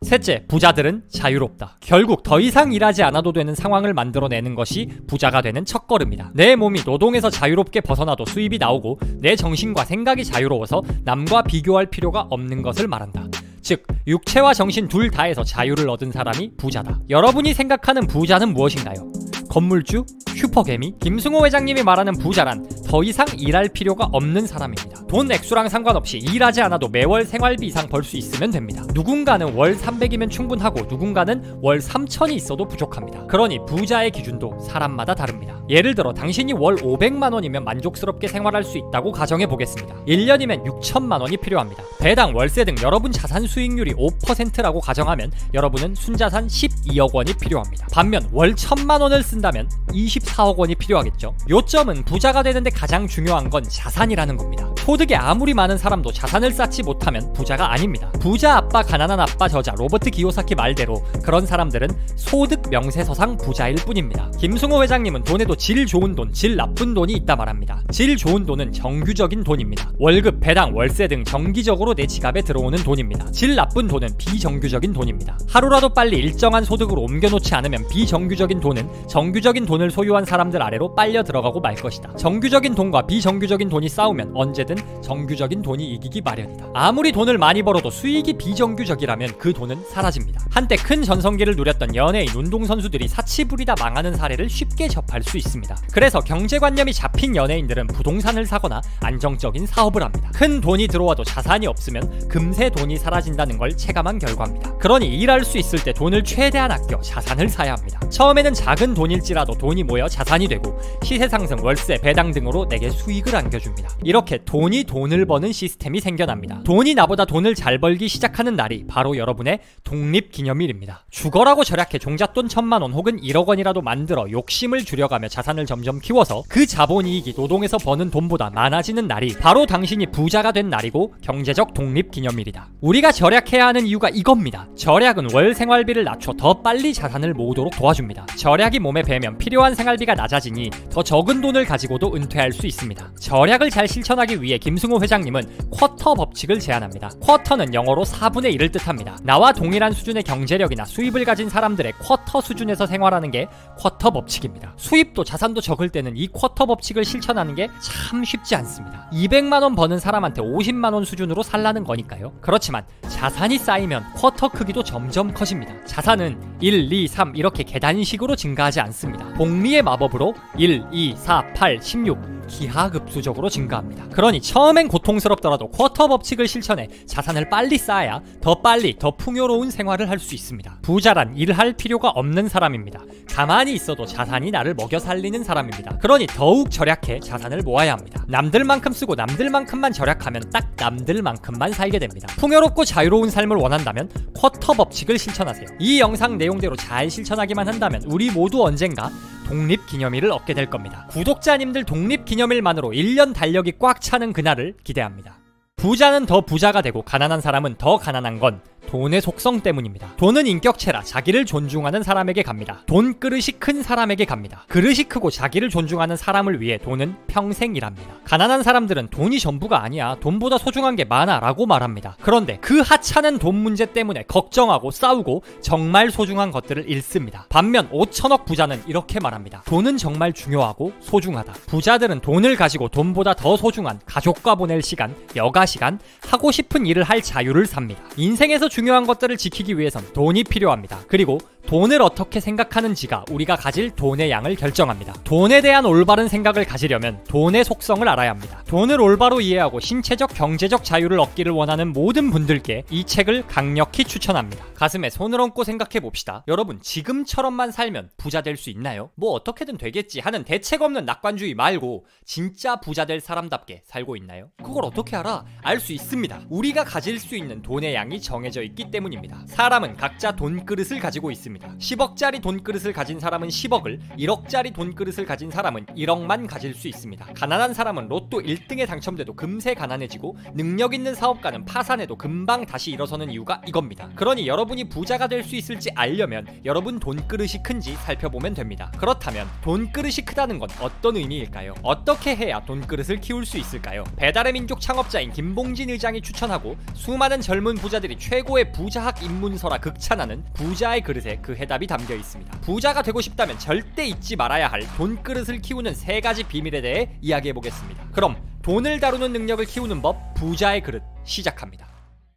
셋째, 부자들은 자유롭다. 결국 더 이상 일하지 않아도 되는 상황을 만들어내는 것이 부자가 되는 첫걸음이다. 내 몸이 노동에서 자유롭게 벗어나도 수입이 나오고 내 정신과 생각이 자유로워서 남과 비교할 필요가 없는 것을 말한다. 즉, 육체와 정신 둘 다에서 자유를 얻은 사람이 부자다. 여러분이 생각하는 부자는 무엇인가요? 건물주? 슈퍼개미? 김승호 회장님이 말하는 부자란 더 이상 일할 필요가 없는 사람입니다. 돈 액수랑 상관없이 일하지 않아도 매월 생활비 이상 벌 수 있으면 됩니다. 누군가는 월 300이면 충분하고 누군가는 월 3000이 있어도 부족합니다. 그러니 부자의 기준도 사람마다 다릅니다. 예를 들어 당신이 월 500만 원이면 만족스럽게 생활할 수 있다고 가정해 보겠습니다. 1년이면 6천만 원이 필요합니다. 배당, 월세 등 여러분 자산 수익률이 5%라고 가정하면 여러분은 순자산 12억 원이 필요합니다. 반면 월 1000만 원을 쓴다면 24억 원이 필요하겠죠. 요점은 부자가 되는데 가장 중요한 건 자산이라는 겁니다. 소득이 아무리 많은 사람도 자산을 쌓지 못하면 부자가 아닙니다. 부자 아빠 가난한 아빠 저자 로버트 기요사키 말대로 그런 사람들은 소득 명세서상 부자일 뿐입니다. 김승호 회장님은 돈에도 질 좋은 돈, 질 나쁜 돈이 있다 말합니다. 질 좋은 돈은 정규적인 돈입니다. 월급, 배당, 월세 등 정기적으로 내 지갑에 들어오는 돈입니다. 질 나쁜 돈은 비정규적인 돈입니다. 하루라도 빨리 일정한 소득으로 옮겨놓지 않으면 비정규적인 돈은 정규적인 돈을 소유한 사람들 아래로 빨려 들어가고 말 것이다. 정규적인 돈과 비정규적인 돈이 싸우면 언제든 정규적인 돈이 이기기 마련이다. 아무리 돈을 많이 벌어도 수익이 비정규적이라면 그 돈은 사라집니다. 한때 큰 전성기를 누렸던 연예인, 운동선수들이 사치부리다 망하는 사례를 쉽게 접할 수 있습니다. 그래서 경제관념이 잡힌 연예인들은 부동산을 사거나 안정적인 사업을 합니다. 큰 돈이 들어와도 자산이 없으면 금세 돈이 사라진다는 걸 체감한 결과입니다. 그러니 일할 수 있을 때 돈을 최대한 아껴 자산을 사야 합니다. 처음에는 작은 돈일지라도 돈이 모여 자산이 되고 시세상승, 월세, 배당 등으로 내게 수익을 안겨줍니다. 이렇게 돈이 돈을 버는 시스템이 생겨납니다. 돈이 나보다 돈을 잘 벌기 시작하는 날이 바로 여러분의 독립기념일입니다. 죽어라고 절약해 종잣돈 1000만 원 혹은 1억 원이라도 만들어 욕심을 줄여가며 자산을 점점 키워서 그 자본이익이 노동에서 버는 돈보다 많아지는 날이 바로 당신이 부자가 된 날이고 경제적 독립기념일이다. 우리가 절약해야 하는 이유가 이겁니다. 절약은 월 생활비를 낮춰 더 빨리 자산을 모으도록 도와줍니다. 절약이 몸에 배면 필요한 생활비가 낮아지니 더 적은 돈을 가지고도 은퇴할 수 있습니다. 절약을 잘 실천하기 위해 김승호 회장님은 쿼터 법칙을 제안합니다. 쿼터는 영어로 4분의 1을 뜻합니다. 나와 동일한 수준의 경제력이나 수입을 가진 사람들의 쿼터 수준에서 생활하는 게 쿼터 법칙입니다. 수입도 자산도 적을 때는 이 쿼터 법칙을 실천하는 게 참 쉽지 않습니다. 200만 원 버는 사람한테 50만 원 수준으로 살라는 거니까요. 그렇지만 자산이 쌓이면 쿼터 크기도 점점 커집니다. 자산은 1, 2, 3 이렇게 계단식으로 증가하지 않습니다. 복리의 마법으로 1, 2, 4, 8, 16 기하급수적으로 증가합니다. 그러니 처음엔 고통스럽더라도 쿼터 법칙을 실천해 자산을 빨리 쌓아야 더 빨리 더 풍요로운 생활을 할 수 있습니다. 부자란 일할 필요가 없는 사람입니다. 가만히 있어도 자산이 나를 먹여 살리는 사람입니다. 그러니 더욱 절약해 자산을 모아야 합니다. 남들만큼 쓰고 남들만큼만 절약하면 딱 남들만큼만 살게 됩니다. 풍요롭고 자유로운 삶을 원한다면 쿼터 법칙을 실천하세요. 이 영상 내용대로 잘 실천하기만 한다면 우리 모두 언젠가 독립기념일을 얻게 될 겁니다. 구독자님들 독립기념일만으로 1년 달력이 꽉 차는 그날을 기대합니다. 부자는 더 부자가 되고 가난한 사람은 더 가난한 건 돈의 속성 때문입니다. 돈은 인격체라 자기를 존중하는 사람에게 갑니다. 돈 그릇이 큰 사람에게 갑니다. 그릇이 크고 자기를 존중하는 사람을 위해 돈은 평생 일합니다. 가난한 사람들은 돈이 전부가 아니야, 돈보다 소중한 게 많아 라고 말합니다. 그런데 그 하찮은 돈 문제 때문에 걱정하고 싸우고 정말 소중한 것들을 잃습니다. 반면 5천억 부자는 이렇게 말합니다. 돈은 정말 중요하고 소중하다. 부자들은 돈을 가지고 돈보다 더 소중한 가족과 보낼 시간, 여가 시간, 하고 싶은 일을 할 자유를 삽니다. 인생에서 중요한 것들을 지키기 위해선 돈이 필요합니다. 그리고 돈을 어떻게 생각하는지가 우리가 가질 돈의 양을 결정합니다. 돈에 대한 올바른 생각을 가지려면 돈의 속성을 알아야 합니다. 돈을 올바로 이해하고 신체적, 경제적 자유를 얻기를 원하는 모든 분들께 이 책을 강력히 추천합니다. 가슴에 손을 얹고 생각해 봅시다. 여러분, 지금처럼만 살면 부자 될 수 있나요? 뭐 어떻게든 되겠지 하는 대책 없는 낙관주의 말고 진짜 부자 될 사람답게 살고 있나요? 그걸 어떻게 알아? 알 수 있습니다. 우리가 가질 수 있는 돈의 양이 정해져 있기 때문입니다. 사람은 각자 돈 그릇을 가지고 있습니다. 있습니다. 10억짜리 돈그릇을 가진 사람은 10억을, 1억짜리 돈그릇을 가진 사람은 1억만 가질 수 있습니다. 가난한 사람은 로또 1등에 당첨돼도 금세 가난해지고 능력 있는 사업가는 파산해도 금방 다시 일어서는 이유가 이겁니다. 그러니 여러분이 부자가 될 수 있을지 알려면 여러분 돈그릇이 큰지 살펴보면 됩니다. 그렇다면 돈그릇이 크다는 건 어떤 의미일까요? 어떻게 해야 돈그릇을 키울 수 있을까요? 배달의 민족 창업자인 김봉진 의장이 추천하고 수많은 젊은 부자들이 최고의 부자학 입문서라 극찬하는 부자의 그릇에 그 해답이 담겨 있습니다. 부자가 되고 싶다면 절대 잊지 말아야 할 돈그릇을 키우는 3가지 비밀에 대해 이야기해보겠습니다. 그럼 돈을 다루는 능력을 키우는 법, 부자의 그릇 시작합니다.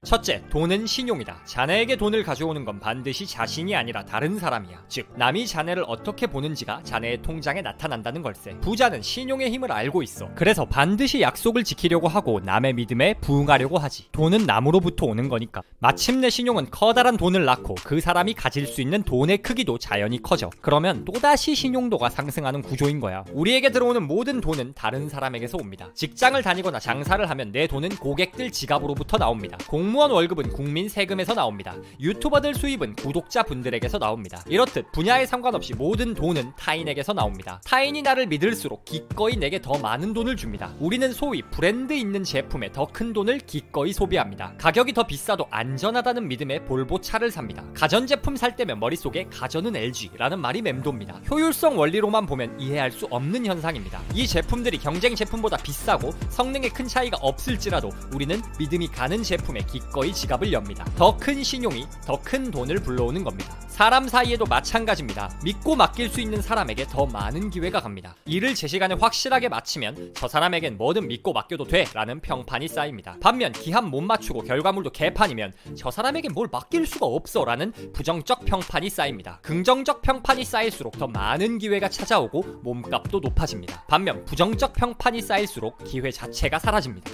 첫째, 돈은 신용이다. 자네에게 돈을 가져오는 건 반드시 자신이 아니라 다른 사람이야. 즉, 남이 자네를 어떻게 보는지가 자네의 통장에 나타난다는 걸세. 부자는 신용의 힘을 알고 있어. 그래서 반드시 약속을 지키려고 하고 남의 믿음에 부응하려고 하지. 돈은 남으로부터 오는 거니까. 마침내 신용은 커다란 돈을 낳고 그 사람이 가질 수 있는 돈의 크기도 자연히 커져. 그러면 또다시 신용도가 상승하는 구조인 거야. 우리에게 들어오는 모든 돈은 다른 사람에게서 옵니다. 직장을 다니거나 장사를 하면 내 돈은 고객들 지갑으로부터 나옵니다. 공무원 월급은 국민 세금에서 나옵니다. 유튜버들 수입은 구독자 분들에게서 나옵니다. 이렇듯 분야에 상관없이 모든 돈은 타인에게서 나옵니다. 타인이 나를 믿을수록 기꺼이 내게 더 많은 돈을 줍니다. 우리는 소위 브랜드 있는 제품에 더 큰 돈을 기꺼이 소비합니다. 가격이 더 비싸도 안전하다는 믿음에 볼보 차를 삽니다. 가전제품 살 때면 머릿속에 가전은 LG라는 말이 맴돕니다. 효율성 원리로만 보면 이해할 수 없는 현상입니다. 이 제품들이 경쟁 제품보다 비싸고 성능에 큰 차이가 없을지라도 우리는 믿음이 가는 제품에 기꺼이 지갑을 엽니다. 더 큰 신용이 더 큰 돈을 불러오는 겁니다. 사람 사이에도 마찬가지입니다. 믿고 맡길 수 있는 사람에게 더 많은 기회가 갑니다. 일을 제 시간에 확실하게 마치면 저 사람에겐 뭐든 믿고 맡겨도 돼 라는 평판이 쌓입니다. 반면 기한 못 맞추고 결과물도 개판이면 저 사람에겐 뭘 맡길 수가 없어 라는 부정적 평판이 쌓입니다. 긍정적 평판이 쌓일수록 더 많은 기회가 찾아오고 몸값도 높아집니다. 반면 부정적 평판이 쌓일수록 기회 자체가 사라집니다.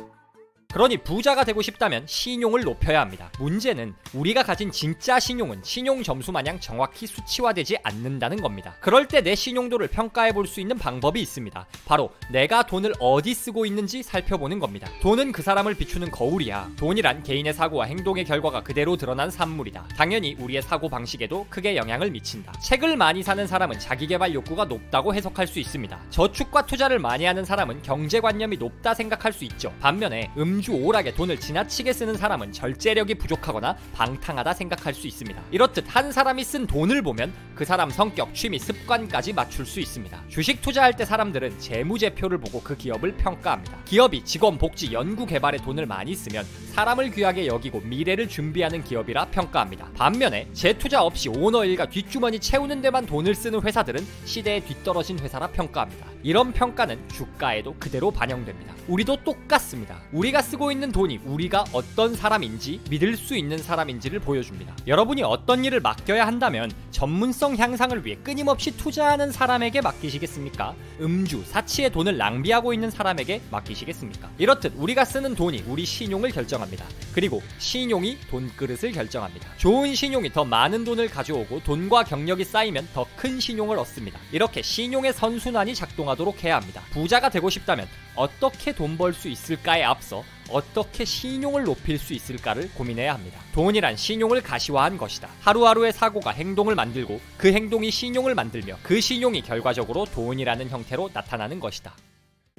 그러니 부자가 되고 싶다면 신용을 높여야 합니다. 문제는 우리가 가진 진짜 신용은 신용 점수 마냥 정확히 수치화되지 않는다는 겁니다. 그럴 때 내 신용도를 평가해 볼 수 있는 방법이 있습니다. 바로 내가 돈을 어디 쓰고 있는지 살펴보는 겁니다. 돈은 그 사람을 비추는 거울이야. 돈이란 개인의 사고와 행동의 결과가 그대로 드러난 산물이다. 당연히 우리의 사고 방식에도 크게 영향을 미친다. 책을 많이 사는 사람은 자기계발 욕구가 높다고 해석할 수 있습니다. 저축과 투자를 많이 하는 사람은 경제관념이 높다 생각할 수 있죠. 반면에 음주 오락에 돈을 지나치게 쓰는 사람은 절제력이 부족하거나 방탕하다 생각할 수 있습니다. 이렇듯 한 사람이 쓴 돈을 보면 그 사람 성격, 취미, 습관까지 맞출 수 있습니다. 주식 투자할 때 사람들은 재무제표를 보고 그 기업을 평가합니다. 기업이 직원, 복지, 연구, 개발에 돈을 많이 쓰면 사람을 귀하게 여기고 미래를 준비하는 기업이라 평가합니다. 반면에 재투자 없이 오너 일가 뒷주머니 채우는 데만 돈을 쓰는 회사들은 시대에 뒤떨어진 회사라 평가합니다. 이런 평가는 주가에도 그대로 반영됩니다. 우리도 똑같습니다. 우리가 쓰고 있는 돈이 우리가 어떤 사람인지 믿을 수 있는 사람인지를 보여줍니다. 여러분이 어떤 일을 맡겨야 한다면 전문성 향상을 위해 끊임없이 투자하는 사람에게 맡기시겠습니까? 음주, 사치에 돈을 낭비하고 있는 사람에게 맡기시겠습니까? 이렇듯 우리가 쓰는 돈이 우리 신용을 결정합니다. 그리고 신용이 돈그릇을 결정합니다. 좋은 신용이 더 많은 돈을 가져오고 돈과 경력이 쌓이면 더 큰 신용을 얻습니다. 이렇게 신용의 선순환이 작동하도록 해야 합니다. 부자가 되고 싶다면 어떻게 돈 벌 수 있을까에 앞서 어떻게 신용을 높일 수 있을까를 고민해야 합니다. 돈이란 신용을 가시화한 것이다. 하루하루의 사고가 행동을 만들고 그 행동이 신용을 만들며 그 신용이 결과적으로 돈이라는 형태로 나타나는 것이다.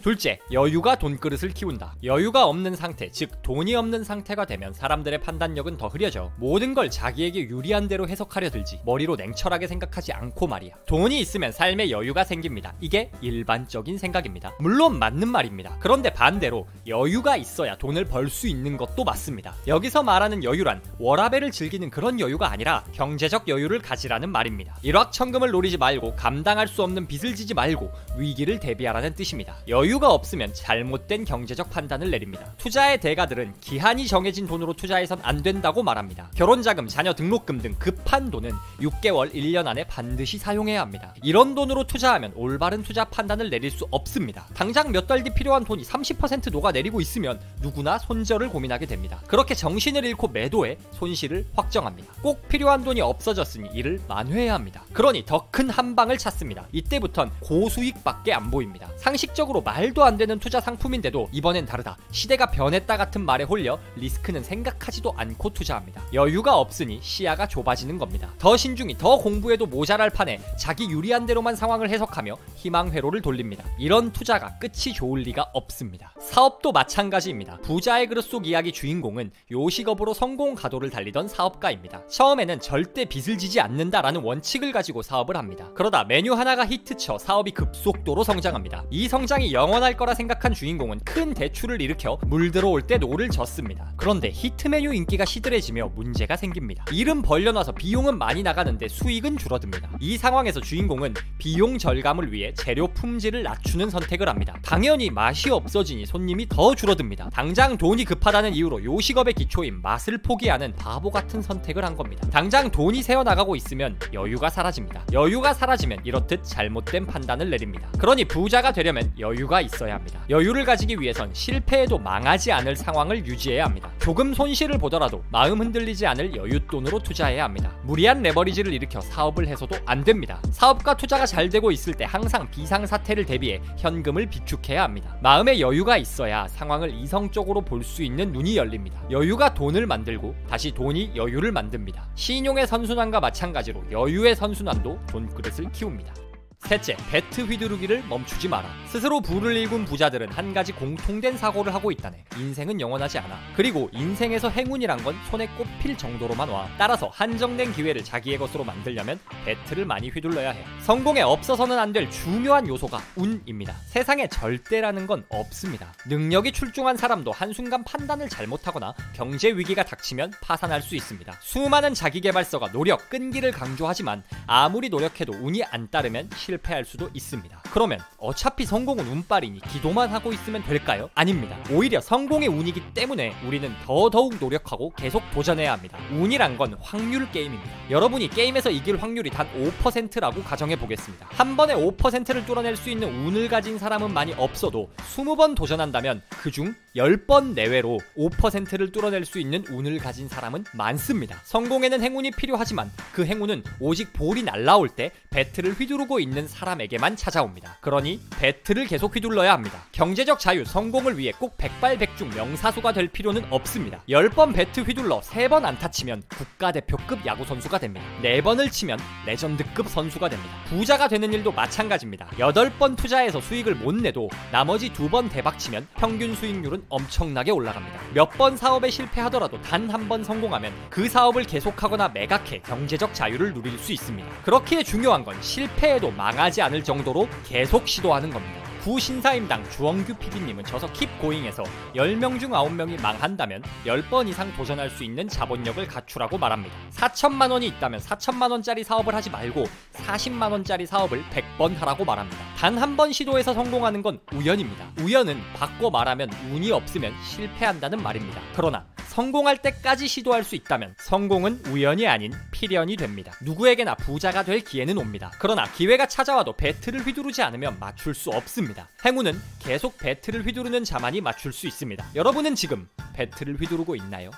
둘째, 여유가 돈그릇을 키운다. 여유가 없는 상태, 즉 돈이 없는 상태가 되면 사람들의 판단력은 더 흐려져 모든 걸 자기에게 유리한 대로 해석하려 들지 머리로 냉철하게 생각하지 않고 말이야. 돈이 있으면 삶에 여유가 생깁니다. 이게 일반적인 생각입니다. 물론 맞는 말입니다. 그런데 반대로 여유가 있어야 돈을 벌 수 있는 것도 맞습니다. 여기서 말하는 여유란 워라밸을 즐기는 그런 여유가 아니라 경제적 여유를 가지라는 말입니다. 일확천금을 노리지 말고 감당할 수 없는 빚을 지지 말고 위기를 대비하라는 뜻입니다. 여유가 없으면 잘못된 경제적 판단을 내립니다. 투자의 대가들은 기한이 정해진 돈으로 투자해선 안 된다고 말합니다. 결혼자금, 자녀 등록금 등 급한 돈은 6개월, 1년 안에 반드시 사용해야 합니다. 이런 돈으로 투자하면 올바른 투자 판단을 내릴 수 없습니다. 당장 몇 달 뒤 필요한 돈이 30% 녹아내리고 있으면 누구나 손절을 고민하게 됩니다. 그렇게 정신을 잃고 매도해 손실을 확정합니다. 꼭 필요한 돈이 없어졌으니 이를 만회해야 합니다. 그러니 더 큰 한방을 찾습니다. 이때부턴 고수익밖에 안 보입니다. 상식적으로 말 말도 안 되는 투자 상품인데도 이번엔 다르다, 시대가 변했다 같은 말에 홀려 리스크는 생각하지도 않고 투자합니다. 여유가 없으니 시야가 좁아지는 겁니다. 더 신중히 더 공부해도 모자랄 판에 자기 유리한 대로만 상황을 해석하며 희망 회로를 돌립니다. 이런 투자가 끝이 좋을 리가 없습니다. 사업도 마찬가지입니다. 부자의 그릇 속 이야기 주인공은 요식업으로 성공 가도를 달리던 사업가입니다. 처음에는 절대 빚을 지지 않는다라는 원칙을 가지고 사업을 합니다. 그러다 메뉴 하나가 히트쳐 사업이 급속도로 성장합니다. 이 성장이 영원할 거라 생각한 주인공은 큰 대출을 일으켜 물 들어올 때 노를 젓습니다. 그런데 히트 메뉴 인기가 시들해지며 문제가 생깁니다. 일은 벌려놔서 비용은 많이 나가는데 수익은 줄어듭니다. 이 상황에서 주인공은 비용 절감을 위해 재료 품질을 낮추는 선택을 합니다. 당연히 맛이 없어지니 손님이 더 줄어듭니다. 당장 돈이 급하다는 이유로 요식업의 기초인 맛을 포기하는 바보 같은 선택을 한 겁니다. 당장 돈이 새어나가고 있으면 여유가 사라집니다. 여유가 사라지면 이렇듯 잘못된 판단을 내립니다. 그러니 부자가 되려면 여유가 있어야 합니다. 여유를 가지기 위해선 실패해도 망하지 않을 상황을 유지해야 합니다. 조금 손실을 보더라도 마음 흔들리지 않을 여윳돈으로 투자해야 합니다. 무리한 레버리지를 일으켜 사업을 해서도 안 됩니다. 사업과 투자가 잘 되고 있을 때 항상 비상사태를 대비해 현금을 비축해야 합니다. 마음의 여유가 있어야 상황을 이성적으로 볼 수 있는 눈이 열립니다. 여유가 돈을 만들고 다시 돈이 여유를 만듭니다. 신용의 선순환과 마찬가지로 여유의 선순환도 돈그릇을 키웁니다. 셋째, 배트 휘두르기를 멈추지 마라. 스스로 부를 일군 부자들은 한 가지 공통된 사고를 하고 있다네. 인생은 영원하지 않아. 그리고 인생에서 행운이란 건 손에 꼽힐 정도로만 와. 따라서 한정된 기회를 자기의 것으로 만들려면 배트를 많이 휘둘러야 해. 성공에 없어서는 안 될 중요한 요소가 운입니다. 세상에 절대라는 건 없습니다. 능력이 출중한 사람도 한순간 판단을 잘못하거나 경제 위기가 닥치면 파산할 수 있습니다. 수많은 자기계발서가 노력, 끈기를 강조하지만 아무리 노력해도 운이 안 따르면 실패할 수도 있습니다. 그러면 어차피 성공은 운빨이니 기도만 하고 있으면 될까요? 아닙니다. 오히려 성공의 운이기 때문에 우리는 더더욱 노력하고 계속 도전해야 합니다. 운이란 건 확률 게임입니다. 여러분이 게임에서 이길 확률이 단 5%라고 가정해 보겠습니다. 한 번에 5%를 뚫어낼 수 있는 운을 가진 사람은 많이 없어도 20번 도전한다면 그중 10번 내외로 5%를 뚫어낼 수 있는 운을 가진 사람은 많습니다. 성공에는 행운이 필요하지만 그 행운은 오직 볼이 날라올 때 배트를 휘두르고 있는 사람에게만 찾아옵니다. 그러니 배트를 계속 휘둘러야 합니다. 경제적 자유, 성공을 위해 꼭 백발백중 명사수가 될 필요는 없습니다. 10번 배트 휘둘러 3번 안타 치면 국가대표급 야구선수가 됩니다. 4번을 치면 레전드급 선수가 됩니다. 부자가 되는 일도 마찬가지입니다. 8번 투자해서 수익을 못 내도 나머지 2번 대박치면 평균 수익률은 엄청나게 올라갑니다. 몇 번 사업에 실패하더라도 단 한 번 성공하면 그 사업을 계속하거나 매각해 경제적 자유를 누릴 수 있습니다. 그렇기에 중요한 건 실패해도 망하지 않을 정도로 계속 시도하는 겁니다. 구신사임당 주원규 PD님은 저서 킵고잉에서 10명 중 9명이 망한다면 10번 이상 도전할 수 있는 자본력을 갖추라고 말합니다. 4천만 원이 있다면 4천만 원짜리 사업을 하지 말고 40만 원짜리 사업을 100번 하라고 말합니다. 단 한 번 시도해서 성공하는 건 우연입니다. 우연은 바꿔 말하면 운이 없으면 실패한다는 말입니다. 그러나 성공할 때까지 시도할 수 있다면 성공은 우연이 아닌 필연이 됩니다. 누구에게나 부자가 될 기회는 옵니다. 그러나 기회가 찾아와도 배트를 휘두르지 않으면 맞출 수 없습니다. 행운은 계속 배트를 휘두르는 자만이 맞출 수 있습니다. 여러분은 지금 배트를 휘두르고 있나요?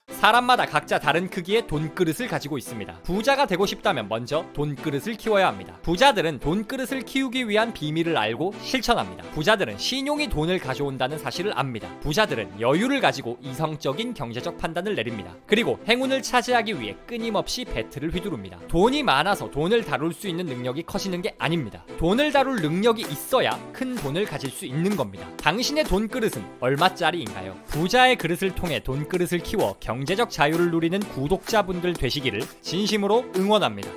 사람마다 각자 다른 크기의 돈그릇을 가지고 있습니다. 부자가 되고 싶다면 먼저 돈그릇을 키워야 합니다. 부자들은 돈그릇을 키우기 위한 비밀을 알고 실천합니다. 부자들은 신용이 돈을 가져온다는 사실을 압니다. 부자들은 여유를 가지고 이성적인 경제적 판단을 내립니다. 그리고 행운을 차지하기 위해 끊임없이 배트를 휘두릅니다. 돈이 많아서 돈을 다룰 수 있는 능력이 커지는 게 아닙니다. 돈을 다룰 능력이 있어야 큰 돈을 가질 수 있는 겁니다. 당신의 돈그릇은 얼마짜리인가요? 부자의 그릇을 통해 돈그릇을 키워 경제적 자유를 누리는 구독자분들 되시기를 진심으로 응원합니다.